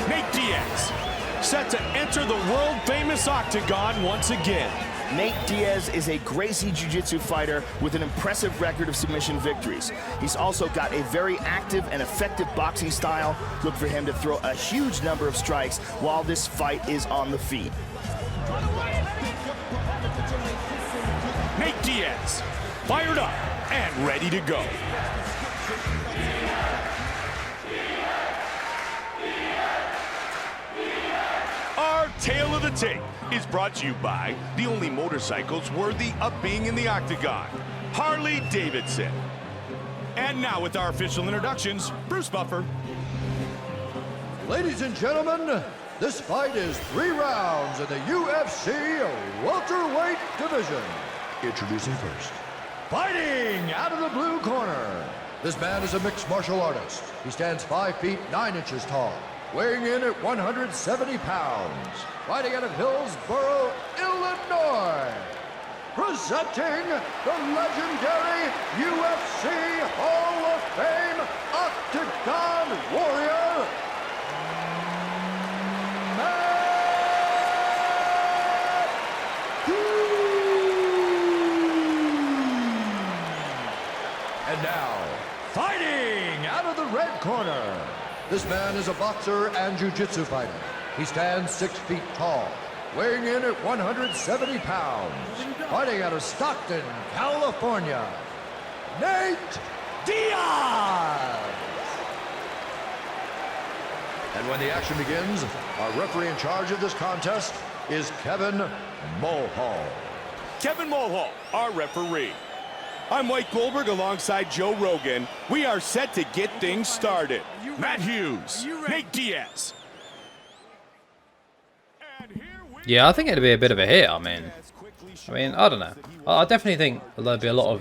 Nate Diaz, set to enter the world-famous octagon once again. Nate Diaz is a Gracie Jiu-Jitsu fighter with an impressive record of submission victories. He's also got a very active and effective boxing style. Look for him to throw a huge number of strikes while this fight is on the feet. Nate Diaz, fired up and ready to go. Our tale of the tape is brought to you by the only motorcycles worthy of being in the octagon, Harley-Davidson. And now with our official introductions, Bruce Buffer. Ladies and gentlemen, this fight is 3 rounds in the UFC welterweight division. Introducing first. Fighting out of the blue corner. This man is a mixed martial artist. He stands 5 feet 9 inches tall, weighing in at 170 pounds. Fighting out of Hillsboro, Illinois. Presenting the legendary UFC Hall of Fame Octagon Warrior, and now, fighting out of the red corner. This man is a boxer and jiu-jitsu fighter. He stands 6 feet tall, weighing in at 170 pounds. Fighting out of Stockton, California, Nate Diaz. And when the action begins, our referee in charge of this contest is Kevin Mulhall. Kevin Mulhall, our referee. I'm Mike Goldberg alongside Joe Rogan. We are set to get things started. Matt Hughes, Nate Diaz. Yeah, I think it'd be a bit of a hit. I mean, I don't know. I definitely think there'd be a lot of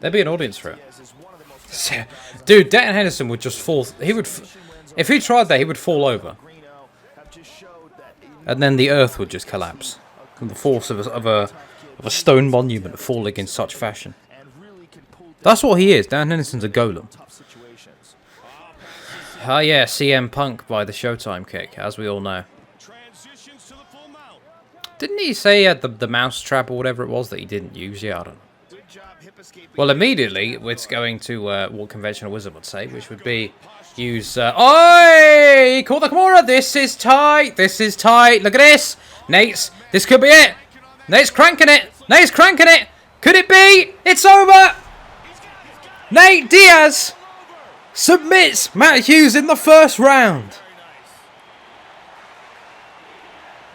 there'd be an audience for it. Dude, Denton Henderson would just fall. He would, if he tried that, he would fall over, and then the earth would just collapse from the force of a stone monument falling in such fashion. That's what he is. Dan Henderson's a golem. Ah, yeah, CM Punk by the Showtime kick, as we all know. Didn't he say he had the mouse trap or whatever it was that he didn't use? Yeah, I don't know. Well, immediately, it's going to what conventional wisdom would say, which would be use... Oi! He caught the Kimura! This is tight! This is tight! Look at this! Nate's... This could be it! Nate's cranking it! Nate's cranking it! Could it be? It's over! Nate Diaz submits Matt Hughes in the first round.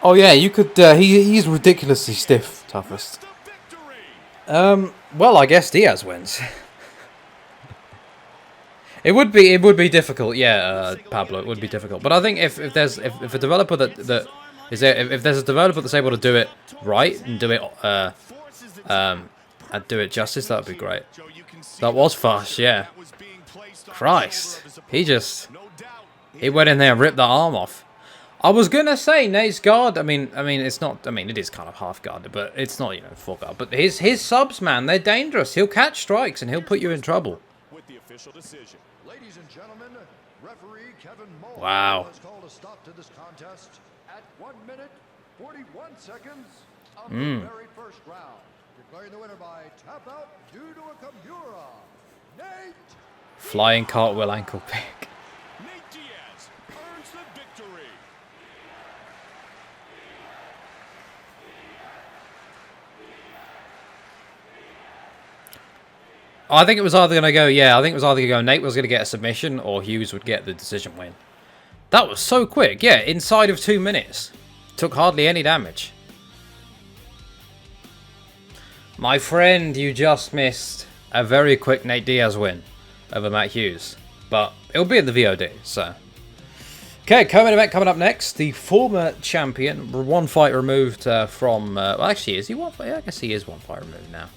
Oh yeah, you could. He's ridiculously stiff, toughest. Well, I guess Diaz wins. It would be difficult, yeah, Pablo. It would be difficult, but I think if there's a developer that is there, if there's a developer that's able to do it right and do it justice, that would be great. That was fast, yeah. Christ, he went in there and ripped the arm off. I was gonna say Nate's guard. I mean, it's not. I mean, it is kind of half guarded, but it's not, full guard. But his subs, man, they're dangerous. He'll catch strikes and he'll put you in trouble. Ladies and gentlemen, referee Kevin Mulhall Wow. has called a stop to this contest at 1 minute 41 seconds of the very first round. Declaring the winner by tap out due to a Kimura, Nate. Flying cartwheel ankle pick. Nate Diaz earns the victory. I think it was either going to go, yeah, I think it was either going to go Nate was going to get a submission or Hughes would get the decision win. That was so quick, yeah, inside of 2 minutes. Took hardly any damage. My friend, you just missed a very quick Nate Diaz win over Matt Hughes. But it'll be in the VOD, so. Okay, co-main event coming up next. The former champion, 1 fight removed from, well, actually, is he 1 fight? Yeah, I guess he is 1 fight removed now.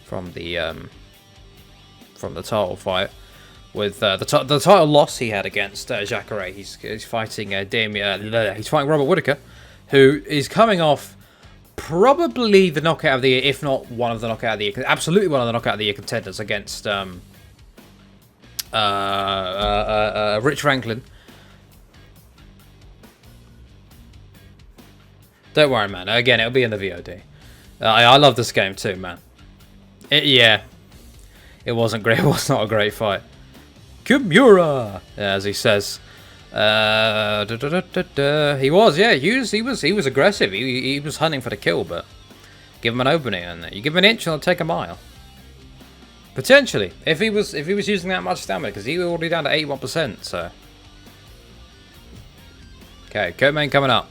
From the title fight. With the title loss he had against Jacaré. He's fighting Demian. He's fighting Robert Whittaker, who is coming off probably the knockout of the year, if not one of the knockout of the year, absolutely one of the knockout of the year contenders against Rich Franklin. Don't worry, man. Again, it'll be in the VOD. I love this game too, man. Yeah. It wasn't great. It was not a great fight. Kimura, as he says. He was, yeah. Hughes, he was aggressive. He was hunting for the kill, but give him an opening, and you give him an inch, and he'll take a mile. Potentially, if he was using that much stamina, because he was already down to 81%. So, okay, co-main coming up.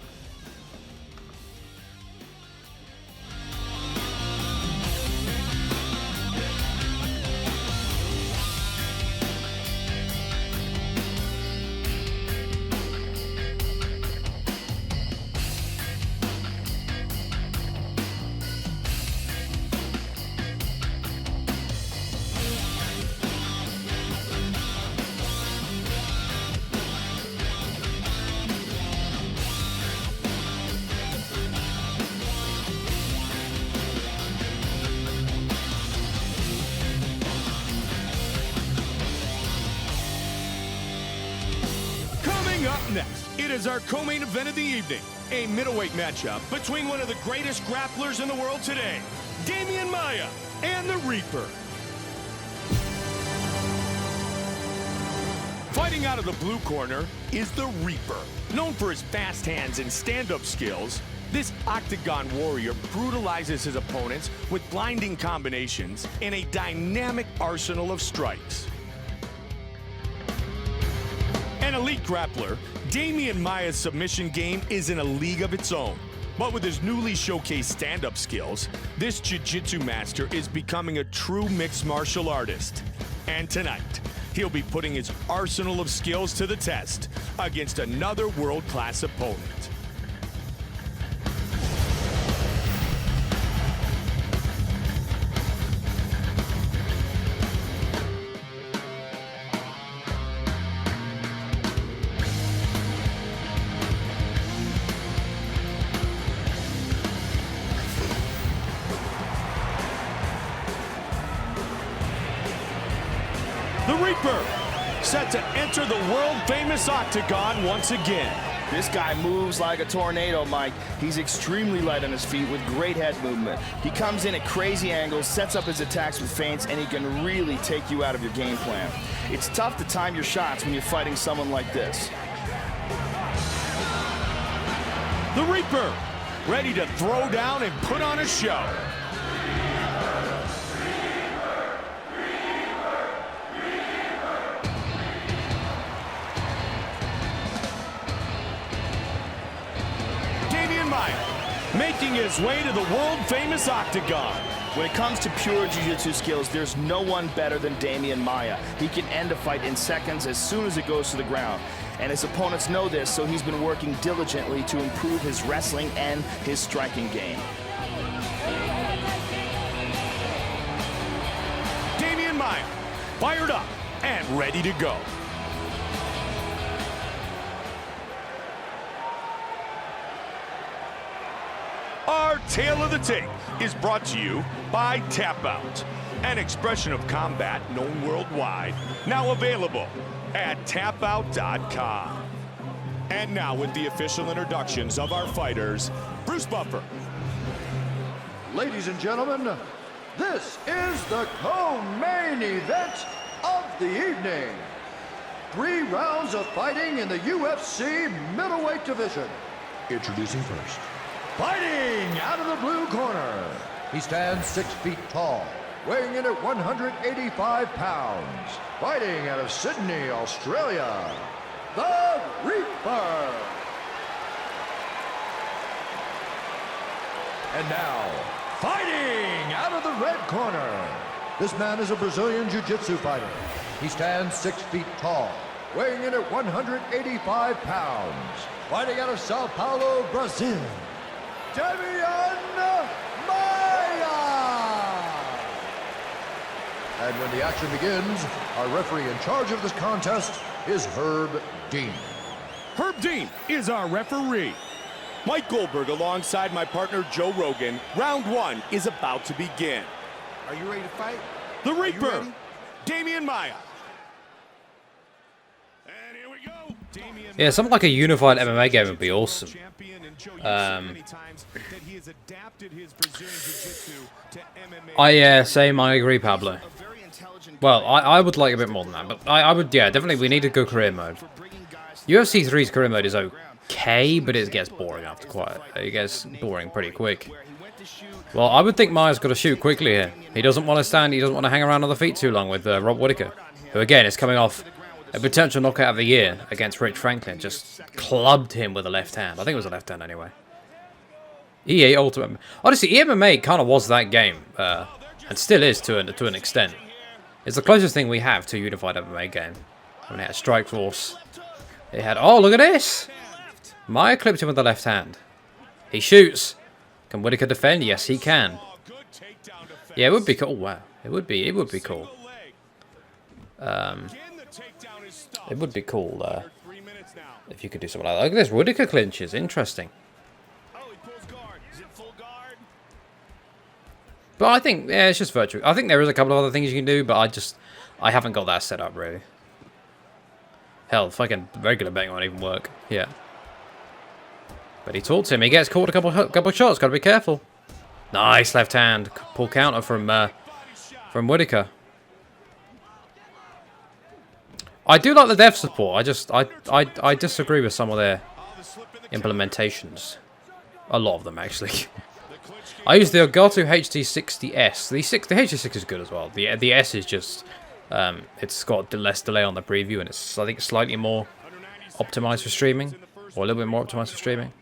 Up next, it is our co-main event of the evening, a middleweight matchup between one of the greatest grapplers in the world today, Demian Maia and the Reaper. Fighting out of the blue corner is the Reaper. Known for his fast hands and stand-up skills, this octagon warrior brutalizes his opponents with blinding combinations and a dynamic arsenal of strikes. An elite grappler, Demian Maia's submission game is in a league of its own. But with his newly showcased stand-up skills, this jiu-jitsu master is becoming a true mixed martial artist. And tonight, he'll be putting his arsenal of skills to the test against another world-class opponent. The Reaper, set to enter the world-famous octagon once again. This guy moves like a tornado, Mike. He's extremely light on his feet with great head movement. He comes in at crazy angles, sets up his attacks with feints, and he can really take you out of your game plan. It's tough to time your shots when you're fighting someone like this. The Reaper, ready to throw down and put on a show. Making his way to the world-famous octagon. When it comes to pure jiu-jitsu skills, there's no one better than Demian Maia. He can end a fight in seconds as soon as it goes to the ground. And his opponents know this, so he's been working diligently to improve his wrestling and his striking game. Demian Maia, fired up and ready to go. Our Tale of the Tape is brought to you by Tap Out, an expression of combat known worldwide, now available at tapout.com. And now with the official introductions of our fighters, Bruce Buffer. Ladies and gentlemen, this is the co-main event of the evening. 3 rounds of fighting in the UFC middleweight division. Introducing first. Fighting out of the blue corner. He stands 6 feet tall, weighing in at 185 pounds. Fighting out of Sydney, Australia, the Reaper. And now, fighting out of the red corner. This man is a Brazilian jiu-jitsu fighter. He stands 6 feet tall, weighing in at 185 pounds. Fighting out of Sao Paulo, Brazil, Demian Maia! And when the action begins, our referee in charge of this contest is Herb Dean. Herb Dean is our referee. Mike Goldberg alongside my partner Joe Rogan. Round 1 is about to begin. Are you ready to fight? The Reaper, Demian Maia. And here we go. Yeah, something like a unified MMA game would be awesome. Yeah, same. I agree, Pablo. Well, I would like a bit more than that, but I would, yeah, definitely. We need to go career mode. UFC 3's career mode is okay, but it gets boring after quite. It gets boring pretty quick. Well, I would think Maia's got to shoot quickly here. He doesn't want to stand. He doesn't want to hang around on the feet too long with Rob Whittaker, who again is coming off a potential knockout of the year against Rich Franklin. Just clubbed him with a left hand. I think it was a left hand anyway. EA Ultimate. Honestly, MMA kind of was that game, and still is to an extent. It's the closest thing we have to a unified MMA game. I mean, it had Strike Force. It had, oh, look at this! Maia clipped him with the left hand. He shoots. Can Whittaker defend? Yes, he can. Yeah, it would be cool. Oh, wow. It would be cool. It would be cool if you could do something like that. Look at this. Whittaker clinches. Interesting. But I think, yeah, it's just virtual. I think there is a couple of other things you can do, but I haven't got that set up, really. Hell, fucking regular betting won't even work. Yeah. But he talks to him. He gets caught a couple shots. Got to be careful. Nice left hand. Pull counter from Whittaker. I do like the dev support. I disagree with some of their implementations. A lot of them, actually. I use the Elgato HD60S. The HD6 is good as well. The S is just, it's got less delay on the preview, and it's, I think, slightly more optimized for streaming, or a little bit more optimized for streaming.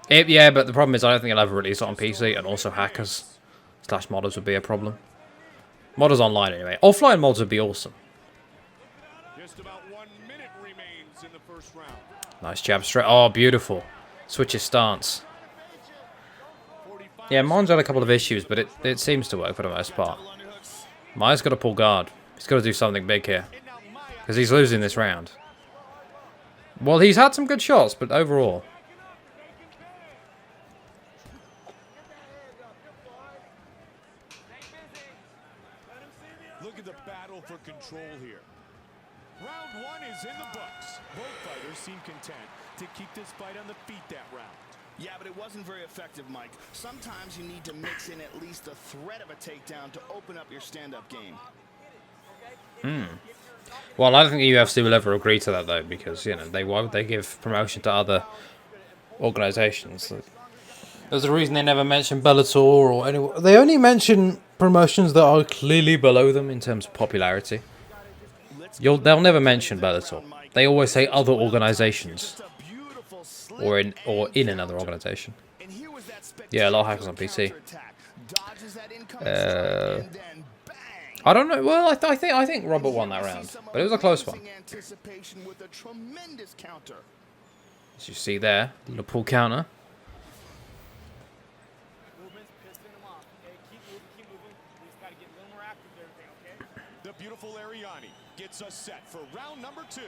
Yeah, but the problem is I don't think it'll ever release it on PC, and also hackers / modders would be a problem. Modders online anyway. Offline mods would be awesome. Nice jab straight. Oh, beautiful. Switch his stance. Yeah, mine's had a couple of issues, but it seems to work for the most part. Maia's got to pull guard. He's got to do something big here, because he's losing this round. Well, he's had some good shots, but overall... Look at the battle for control here. Round one is in the books. Both fighters seem content to keep this fight on the feet that round. Yeah, but it wasn't very effective, Mike. Sometimes you need to mix in at least a threat of a takedown to open up your stand-up game. Well, I don't think the UFC will ever agree to that, though, because, you know, why would they give promotion to other organizations? There's a reason they never mention Bellator or anyone. They only mention promotions that are clearly below them in terms of popularity. They'll never mention Bellator. They always say other organizations. Or in another organization. Yeah, a lot of hackers on PC. I don't know. Well, I think Robert won that round, but it was a close one. As you see there, little pull counter. The beautiful Ariani gets us set for round number 2.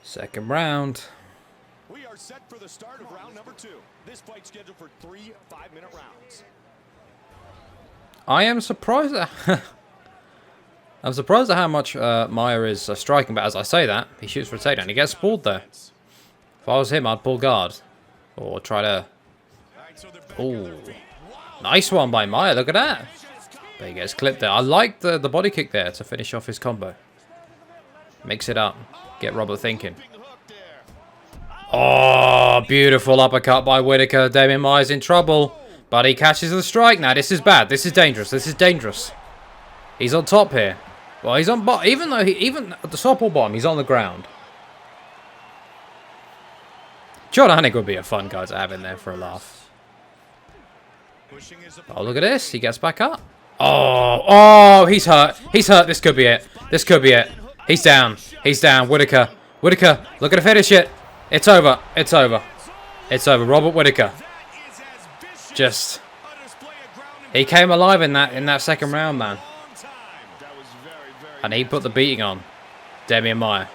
Second round. We are set for the start of round number 2. This fight scheduled for 3 5-minute rounds. I am surprised at I'm surprised at how much Maia is striking, but as I say that, he shoots for a takedown. He gets pulled there. If I was him, I'd pull guard. Or try to... Ooh. Nice one by Maia, look at that. But he gets clipped there. I like the body kick there to finish off his combo. Mix it up. Get Robert thinking. Oh, beautiful uppercut by Whittaker. Demian Maia's in trouble. But he catches the strike now. This is bad. This is dangerous. This is dangerous. He's on top here. Well, he's on bottom. Even though even at the top or bottom, he's on the ground. John Anik would be a fun guy to have in there for a laugh. Oh, look at this. He gets back up. Oh, he's hurt. He's hurt. This could be it. This could be it. He's down. He's down. Whittaker. Whittaker. Look at the finish it. It's over. It's over. It's over. Robert Whittaker. Just. He came alive in that second round, man. And he put the beating on Demian Maia.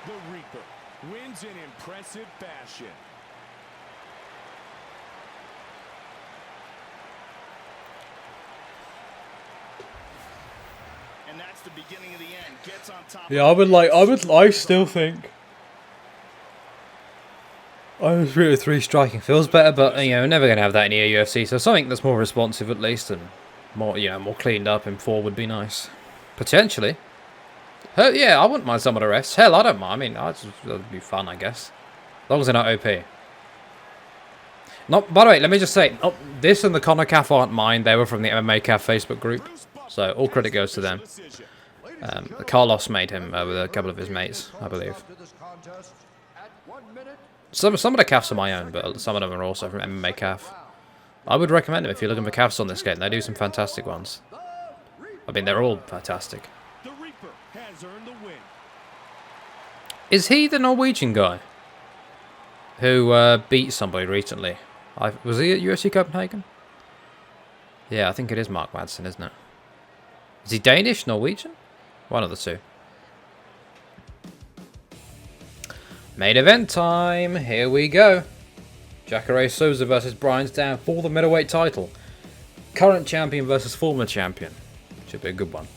The Reaper wins in impressive fashion. And that Yeah, I still think I was really 3 striking feels better, but you know, never gonna have that in the UFC. So something that's more responsive at least and more, you know, more cleaned up in 4 would be nice. Potentially. Yeah, I wouldn't mind some of the refs. Hell, I don't mind. I mean, that'd be fun, I guess. As long as they're not OP. Not, by the way, let me just say, this and the Conor Caf aren't mine. They were from the MMA Caf Facebook group. So all credit goes to them. Carlos made him with a couple of his mates, I believe. Some of the Cafs are my own, but some of them are also from MMA Caf. I would recommend them if you're looking for Cafs on this game. They do some fantastic ones. I mean, they're all fantastic. Is he the Norwegian guy who beat somebody recently? Was he at UFC Copenhagen? Yeah, I think it is Mark Madsen, isn't it? Is he Danish, Norwegian? One of the two. Main event time. Here we go. Jacaré Souza versus Brian Stann for the middleweight title. Current champion versus former champion. Should be a good one.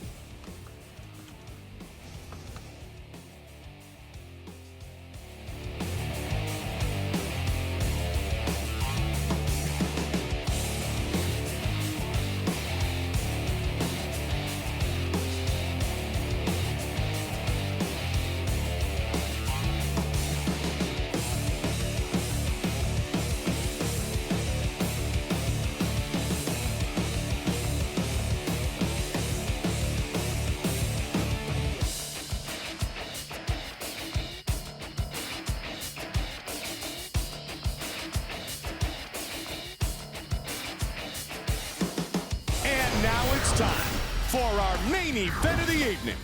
Now it's time for our main event of the evening.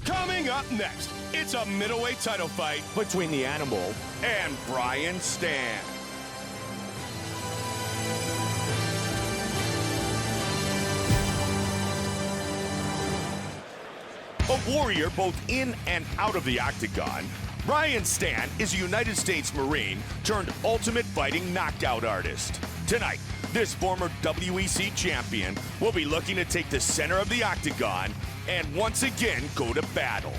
Coming up next, it's a middleweight title fight between the Animal and Brian Stann. A warrior both in and out of the octagon, Brian Stann is a United States Marine turned ultimate fighting knockout artist. Tonight, this former WEC champion will be looking to take the center of the octagon and once again go to battle.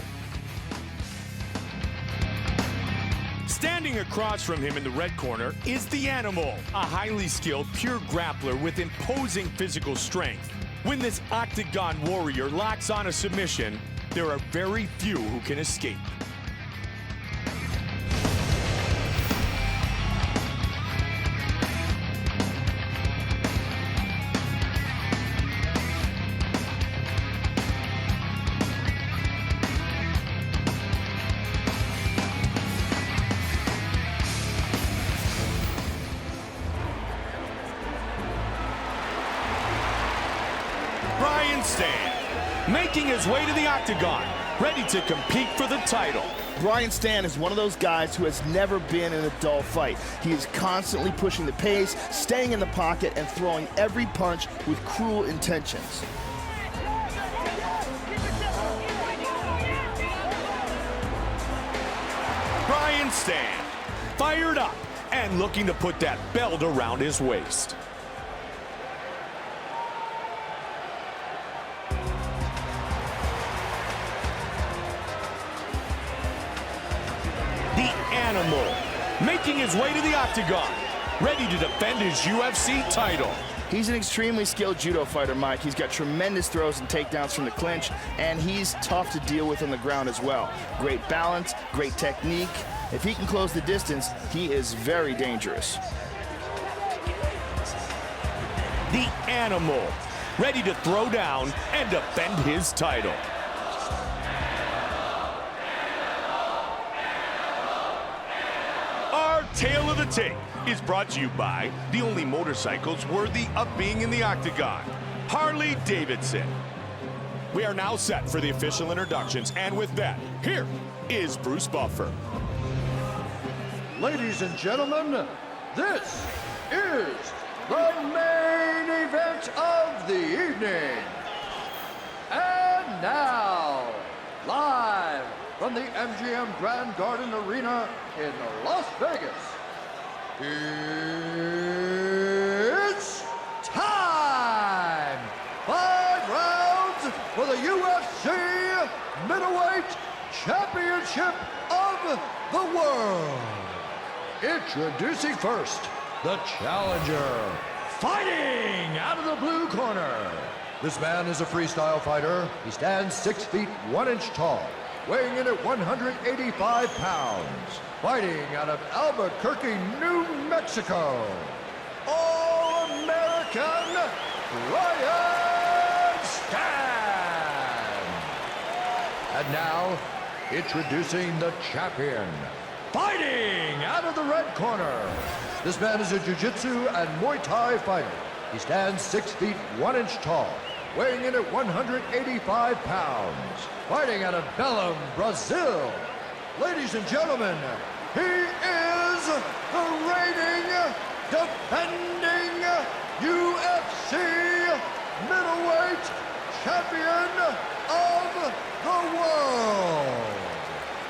Standing across from him in the red corner is the Animal, a highly skilled pure grappler with imposing physical strength. When this octagon warrior locks on a submission, there are very few who can escape. Brian Stann, making his way to the octagon, ready to compete for the title. Brian Stann is one of those guys who has never been in a dull fight. He is constantly pushing the pace, staying in the pocket, and throwing every punch with cruel intentions. Brian Stann, fired up and looking to put that belt around his waist. Animal, making his way to the octagon, ready to defend his UFC title. He's an extremely skilled judo fighter, Mike. He's got tremendous throws and takedowns from the clinch, and he's tough to deal with on the ground as well. Great balance, great technique. If he can close the distance, he is very dangerous. The Animal, ready to throw down and defend his title. Tale of the Tape is brought to you by the only motorcycles worthy of being in the octagon, Harley Davidson. We are now set for the official introductions, and with that, here is Bruce Buffer. Ladies and gentlemen, this is the main event of the evening. And And now, live from the MGM Grand Garden Arena in Las Vegas, it's time! 5 rounds for the UFC Middleweight Championship of the World. Introducing first, the challenger, fighting out of the blue corner. This man is a freestyle fighter. He stands 6 feet 1 inch tall, weighing in at 185 pounds. Fighting out of Albuquerque, New Mexico, All-American Brian Stann. And now, introducing the champion, fighting out of the red corner. This man is a jiu-jitsu and Muay Thai fighter. He stands 6 feet 1 inch tall, weighing in at 185 pounds. Fighting out of Belém, Brazil. Ladies and gentlemen, he is the reigning, defending UFC middleweight champion of the world,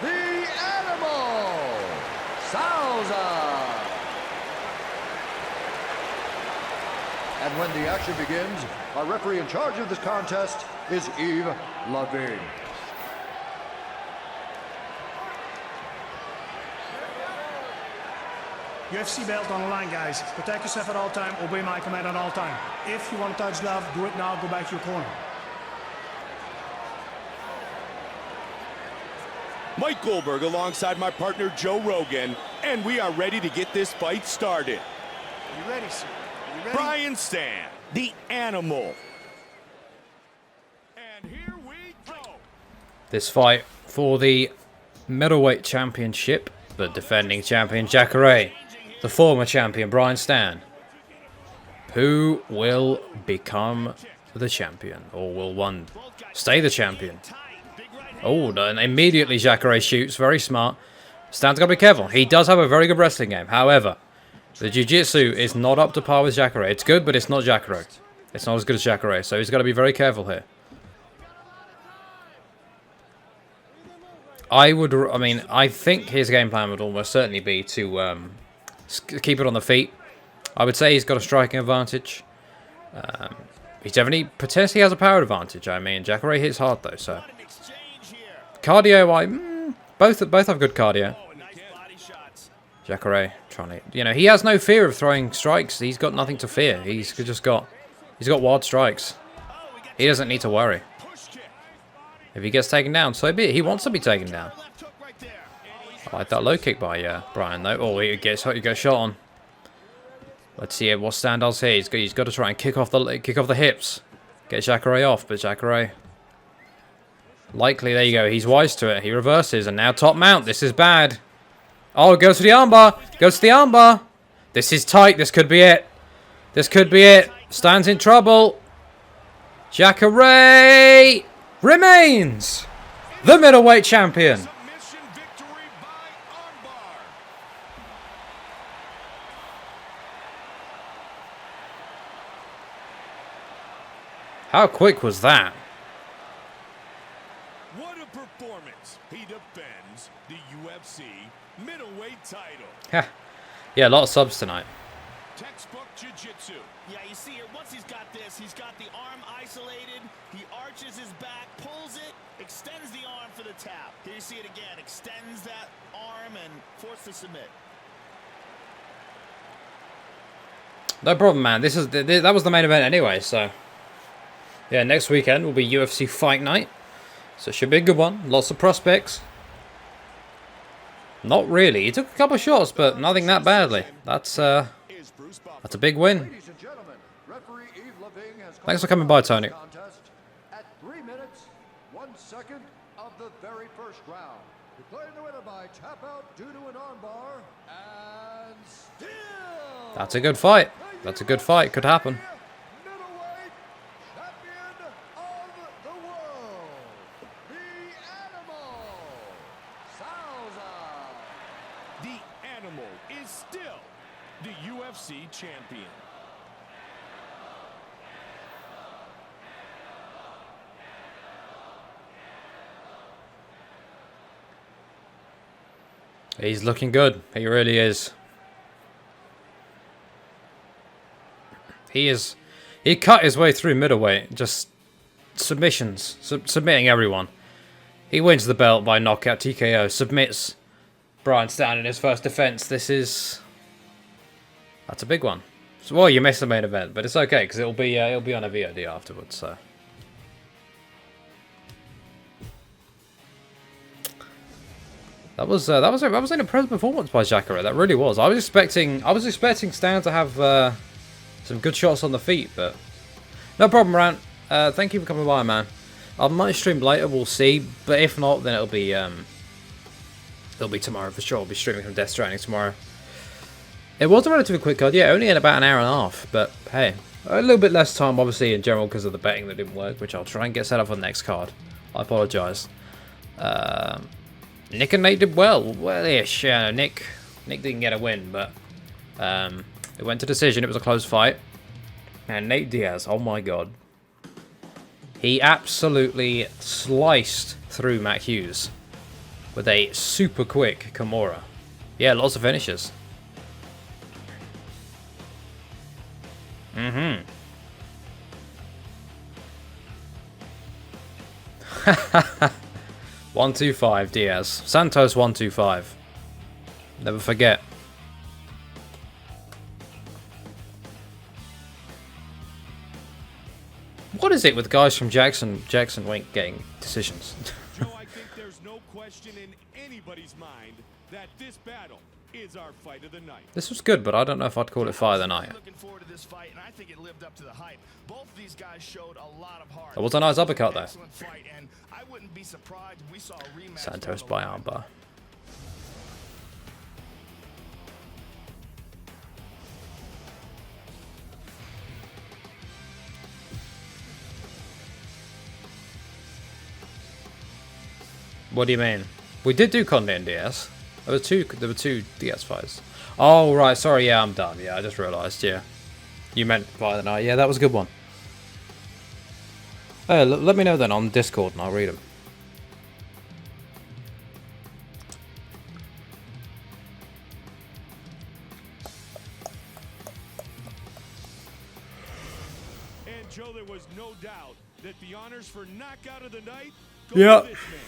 the Animal, Souza. And when the action begins, our referee in charge of this contest is Yves Lavigne. UFC belt on the line, guys. Protect yourself at all time. Obey my command at all time. If you want to touch glove, do it now. Go back to your corner. Mike Goldberg alongside my partner Joe Rogan, and we are ready to get this fight started. Are you ready, sir? Are you ready? Brian Stann, the Animal. And here we go. This fight for the middleweight championship, the defending champion Jacaré, the former champion Brian Stann. Who will become the champion, or will one stay the champion? Oh, and immediately Jacaré shoots, very smart. Stann's got to be careful. He does have a very good wrestling game. However, the jiu-jitsu is not up to par with Jacaré. It's good, but it's not Jacaré. It's not as good as Jacaré, so he's got to be very careful here. I think his game plan would almost certainly be to keep it on the feet. I would say he's got a striking advantage. He definitely potentially has a power advantage. I mean, Jacaré hits hard though, so cardio. Both have good cardio. Jacaré trying to, he has no fear of throwing strikes. He's got nothing to fear. He's got wild strikes. He doesn't need to worry. If he gets taken down, so be it. He wants to be taken down. I like that low kick by Brian, though. Oh, he gets shot on. Let's see what Stann does here. He's got to try and kick off the hips, get Jacaré off. But Jacaré, likely, there you go. He's wise to it. He reverses, and now top mount. This is bad. Oh, goes to the armbar. Goes to the armbar. This is tight. This could be it. This could be it. Stann's in trouble. Jacaré remains the middleweight champion. How quick was that? What a performance. He defends the UFC middleweight title. Yeah, a lot of subs tonight. Textbook jiu-jitsu. Yeah, you see it. Once he's got this, he's got the arm isolated. He arches his back, pulls it, extends the arm for the tap. Here you see it again. Extends that arm and forced to submit. No problem, man. That was the main event anyway, so yeah, next weekend will be UFC Fight Night. So it should be a good one. Lots of prospects. Not really. He took a couple of shots, but nothing that badly. That's a big win. Thanks for coming by, Tony. At 3 minutes, 1 second of the very first round. Declaring the winner by tap out due to an armbar, and still. That's a good fight. That's a good fight. Could happen. Middleweight champion of the world, the Animal, Souza. The Animal is still the UFC champion. He's looking good. He really is. He cut his way through middleweight. Just submissions. Submitting everyone. He wins the belt by knockout TKO. Submits Brian Stann in his first defense. That's a big one. So, well, you missed the main event, but it's okay because it'll be on a VOD afterwards. So. That was an impressive performance by Jacaré. That really was. I was expecting Stann to have some good shots on the feet, but no problem, Rant. Thank you for coming by, man. I might stream later. We'll see, but if not, then it'll be tomorrow for sure. I'll be streaming from Death Stranding tomorrow. It was a relatively quick card, yeah, only in about an hour and a half. But hey, a little bit less time, obviously, in general because of the betting that didn't work, which I'll try and get set up for the next card. I apologise. Nick and Nate did well-ish. Nick didn't get a win, but it went to decision. It was a close fight. And Nate Diaz, oh my god. He absolutely sliced through Matt Hughes with a super quick Kimura. Yeah, lots of finishes. Mm-hmm. 125 Diaz. Santos 125. Never forget. What is it with guys from Jackson Wink getting decisions? Joe, I think there's no question in anybody's mind that this battle is our fight of the night. This was good, but I don't know if I'd call it fight of the night. Looking forward to this fight, and I think it lived up to the hype. Both of these guys showed a lot of heart. That was a nice uppercut there. Excellent fight, and I wouldn't be surprised if we saw a rematch. Santos by armbar. What do you mean? We did do Condit and Diaz. There were two Diaz fights. Oh right, sorry, yeah, I'm done. Yeah, I just realised, yeah. You meant fight of the night. Yeah, that was a good one. Hey, let me know then on Discord and I'll read them. And Joe, there was no doubt that the honors for knockout of the night go to this man.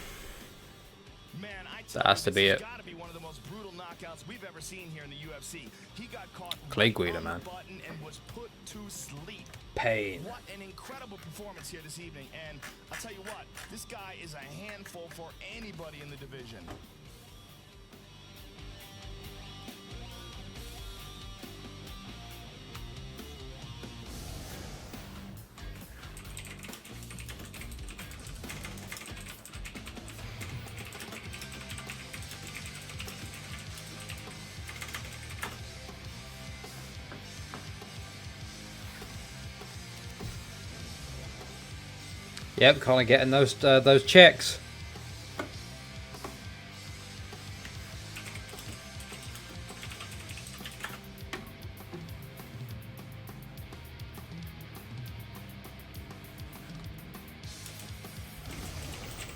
Man, That has to be it. Gotta be one of the most brutal knockouts we've ever seen here in the UFC. He got caught Clay Guida, on man. the button and was put to sleep. Pain. What an incredible performance here this evening, and I'll tell you what, this guy is a handful for anybody in the division. Yep, kind of getting those checks.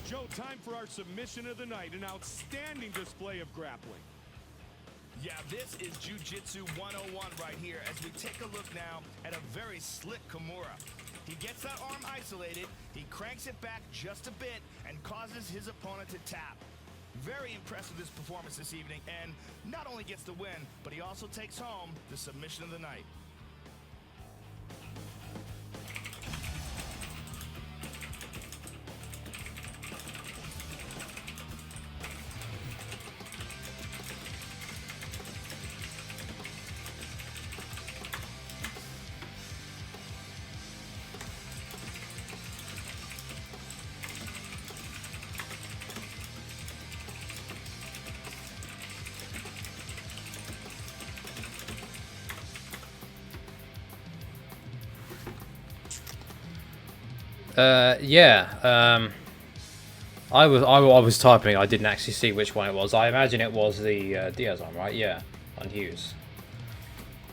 Joe, time for our submission of the night. An outstanding display of grappling. Yeah, this is Jiu-Jitsu 101 right here as we take a look now at a very slick Kimura. He gets that arm isolated, he cranks it back just a bit, and causes his opponent to tap. Very impressive this performance this evening, and not only gets the win, but he also takes home the submission of the night. Yeah. I was typing. I didn't actually see which one it was. I imagine it was the Diaz arm, right? Yeah, on Hughes.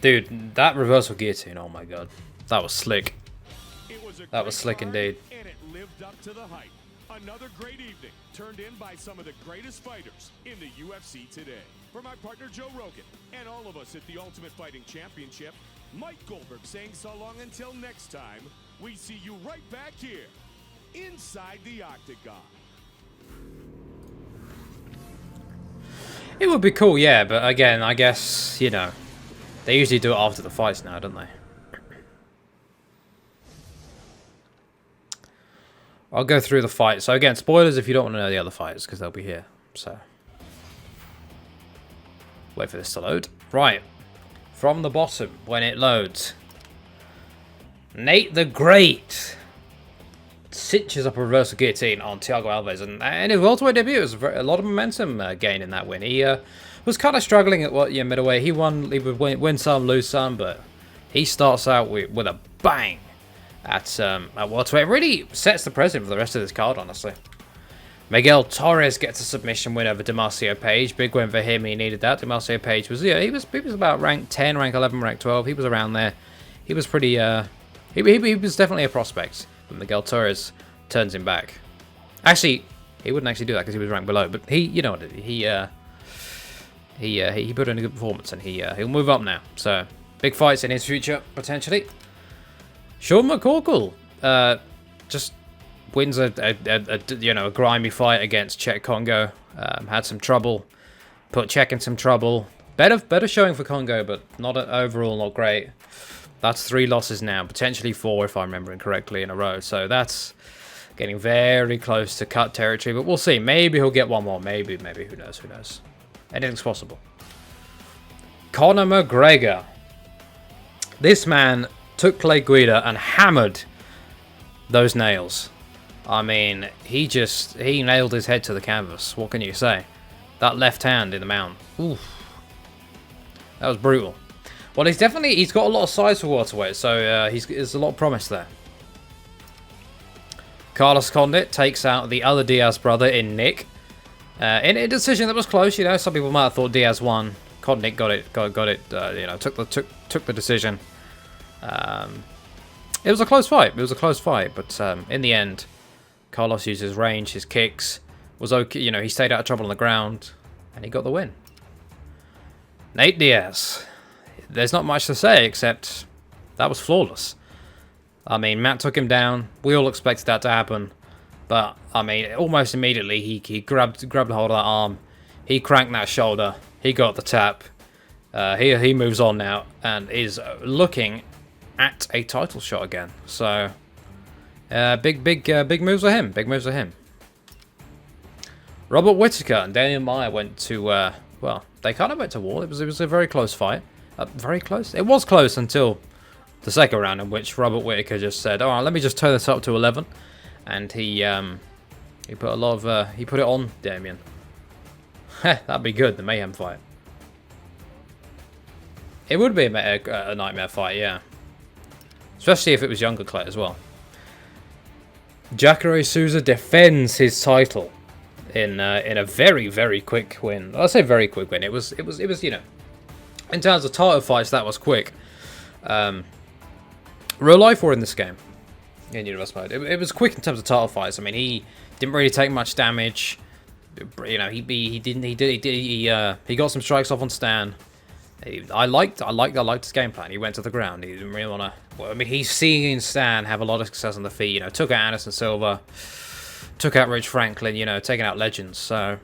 Dude, that reversal guillotine. Oh my god, that was slick. That was slick indeed. And it lived up to the hype. Another great evening, turned in by some of the greatest fighters in the UFC today. For my partner Joe Rogan and all of us at the Ultimate Fighting Championship, Mike Goldberg saying so long until next time. We see you right back here, inside the Octagon. It would be cool, yeah, but again, I guess, you know, they usually do it after the fights now, don't they? I'll go through the fight. So again, spoilers if you don't want to know the other fighters, because they'll be here. So, wait for this to load. Right, from the bottom, when it loads. Nate the Great cinches up a reversal guillotine on Thiago Alves, and his welterweight debut was a lot of momentum gain in that win. He was kind of struggling at middleweight. He would win some, lose some, but he starts out with a bang at welterweight. It really sets the precedent for the rest of this card, honestly. Miguel Torres gets a submission win over Damacio Page. Big win for him. He needed that. Damacio Page was, yeah, he was about rank 10, rank 11, rank 12. He was around there. He was pretty, he was definitely a prospect. But Miguel Torres turns him back. Actually, he wouldn't actually do that because he was ranked below. But he, you know what, he put in a good performance, and he'll move up now. So big fights in his future potentially. Sean McCorkle just wins a grimy fight against Cheick Kongo. Had some trouble, put Cheick in some trouble. Better showing for Kongo, but not overall not great. That's 3 losses now, potentially 4 if I'm remembering correctly in a row. So that's getting very close to cut territory, but we'll see. Maybe he'll get one more. Maybe. Who knows? Who knows? Anything's possible. Conor McGregor. This man took Guida and hammered those nails. I mean, he nailed his head to the canvas. What can you say? That left hand in the mount. Oof. That was brutal. Well, he's got a lot of size for welterweight, so there's a lot of promise there. Carlos Condit takes out the other Diaz brother in Nick. In a decision that was close, you know, some people might have thought Diaz won. Condit got it, took the decision. It was a close fight. But in the end, Carlos used his range, his kicks, was okay. You know, he stayed out of trouble on the ground, and he got the win. Nate Diaz. There's not much to say except that was flawless. I mean, Matt took him down. We all expected that to happen, but I mean, almost immediately he grabbed a hold of that arm. He cranked that shoulder. He got the tap. He moves on now and is looking at a title shot again. So big moves for him. Big moves for him. Robert Whittaker and Demian Maia went to well, they kind of went to war. It was a very close fight. Very close. It was close until the second round, in which Robert Whittaker just said, "All right, let me just turn this up to 11," and he put a lot of he put it on Damian. That'd be good. The mayhem fight. It would be a nightmare fight, yeah. Especially if it was younger Clay as well. Jacaré Souza defends his title in a very quick win. I say very quick win. It was you know, in terms of title fights, that was quick. Real life or in this game, in universe mode, it was quick in terms of title fights. I mean, he didn't really take much damage. You know, he got some strikes off on Stann. I liked his game plan. He went to the ground. He didn't really want to. Well, I mean, he's seeing Stann have a lot of success on the feet. You know, took out Anderson Silva, took out Rich Franklin. You know, taking out legends. So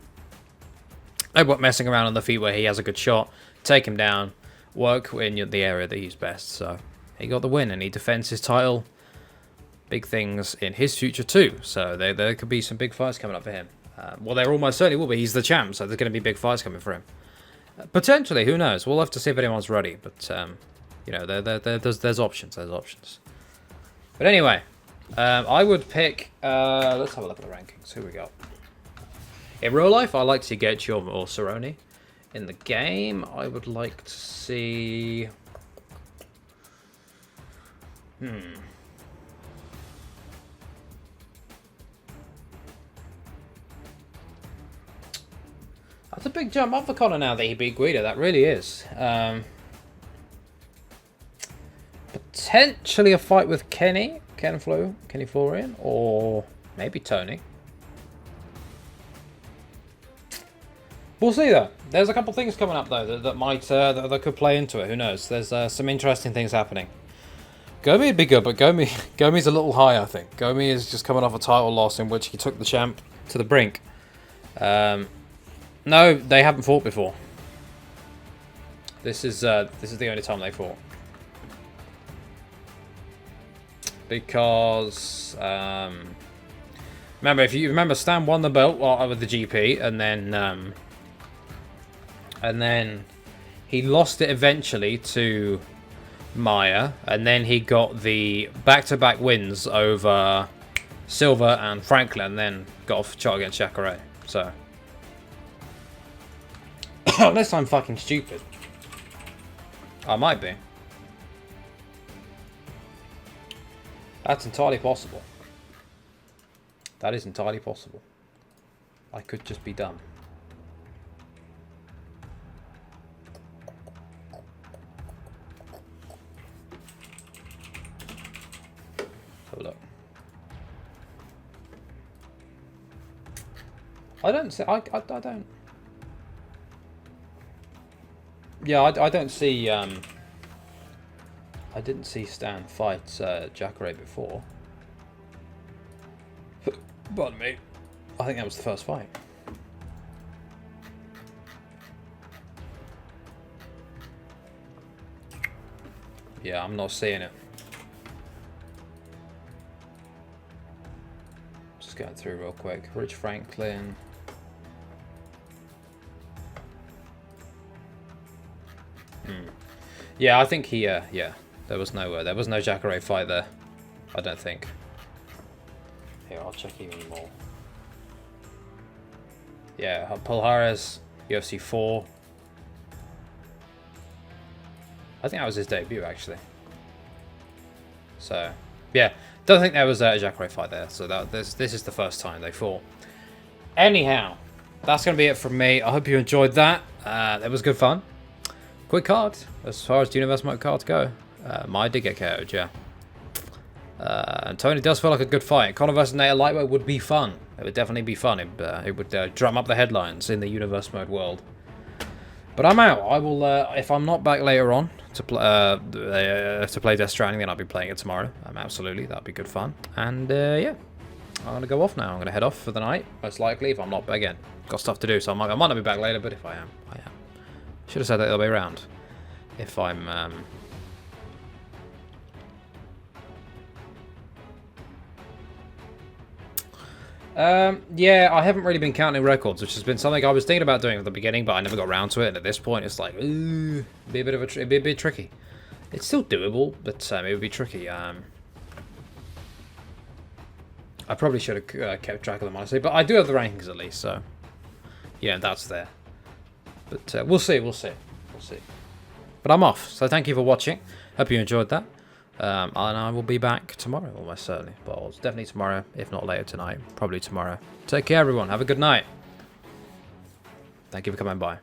they weren't messing around on the feet where he has a good shot. Take him down, work in the area that he's best. So he got the win, and he defends his title. Big things in his future too. So there could be some big fights coming up for him. Well, there almost certainly will be. He's the champ, so there's going to be big fights coming for him. Potentially, who knows? We'll have to see if anyone's ready. But you know, there's options. There's options. But anyway, I would pick. Let's have a look at the rankings. Who we got? In real life, I like to get your or Cerrone. In the game, I would like to see. That's a big jump up for Conor now that he beat Guida. That really is. Potentially a fight with Kenny Florian, or maybe Tony. We'll see though. There's a couple things coming up though that might that could play into it. Who knows? There's some interesting things happening. Gomi would be good, but Gomi's a little high, I think. Gomi is just coming off a title loss in which he took the champ to the brink. No, they haven't fought before. This is the only time they fought. Because remember, if you remember, Stann won the belt with the GP, and then he lost it eventually to Maia, and then he got the back-to-back wins over Silva and Franklin, and then got off shot against Jacaré. So, unless I'm fucking stupid, I might be. That's entirely possible. That is entirely possible. I could just be dumb. Have a look. I don't see. I don't. Yeah, I don't see. I didn't see Stann fight Jacaré before. Pardon me. I think that was the first fight. Yeah, I'm not seeing it. Just going through real quick. Rich Franklin. Yeah, I think he. Yeah, there was no Jacaré fight there. I don't think. Here, I'll check even more. Yeah, Palhares, UFC 4. I think that was his debut, actually. So, yeah, don't think there was a Jacaré fight there. So this is the first time they fought. Anyhow, that's going to be it from me. I hope you enjoyed that. It was good fun. Quick card, as far as the Universe Mode cards go. Maia did get KO'd, yeah. And Tony does feel like a good fight. Conor versus Nate at lightweight would be fun. It would definitely be fun. It would drum up the headlines in the Universe Mode world. But I'm out. I will, if I'm not back later on to play Death Stranding, then I'll be playing it tomorrow. Absolutely, that'd be good fun. And yeah, I'm gonna go off now. I'm gonna head off for the night, most likely. If I'm not, again, got stuff to do, so I might not be back later. But if I am, I am. Should have said that the other way around. If I'm yeah, I haven't really been counting records, which has been something I was thinking about doing at the beginning, but I never got around to it. And at this point, it's like, ooh, it'd be a bit tricky. It's still doable, but it would be tricky. I probably should have kept track of them, honestly, but I do have the rankings at least, so yeah, that's there. But we'll see. But I'm off, so thank you for watching. Hope you enjoyed that. And I will be back tomorrow, almost certainly. Well, it's definitely tomorrow, if not later tonight. Probably tomorrow. Take care, everyone. Have a good night. Thank you for coming by.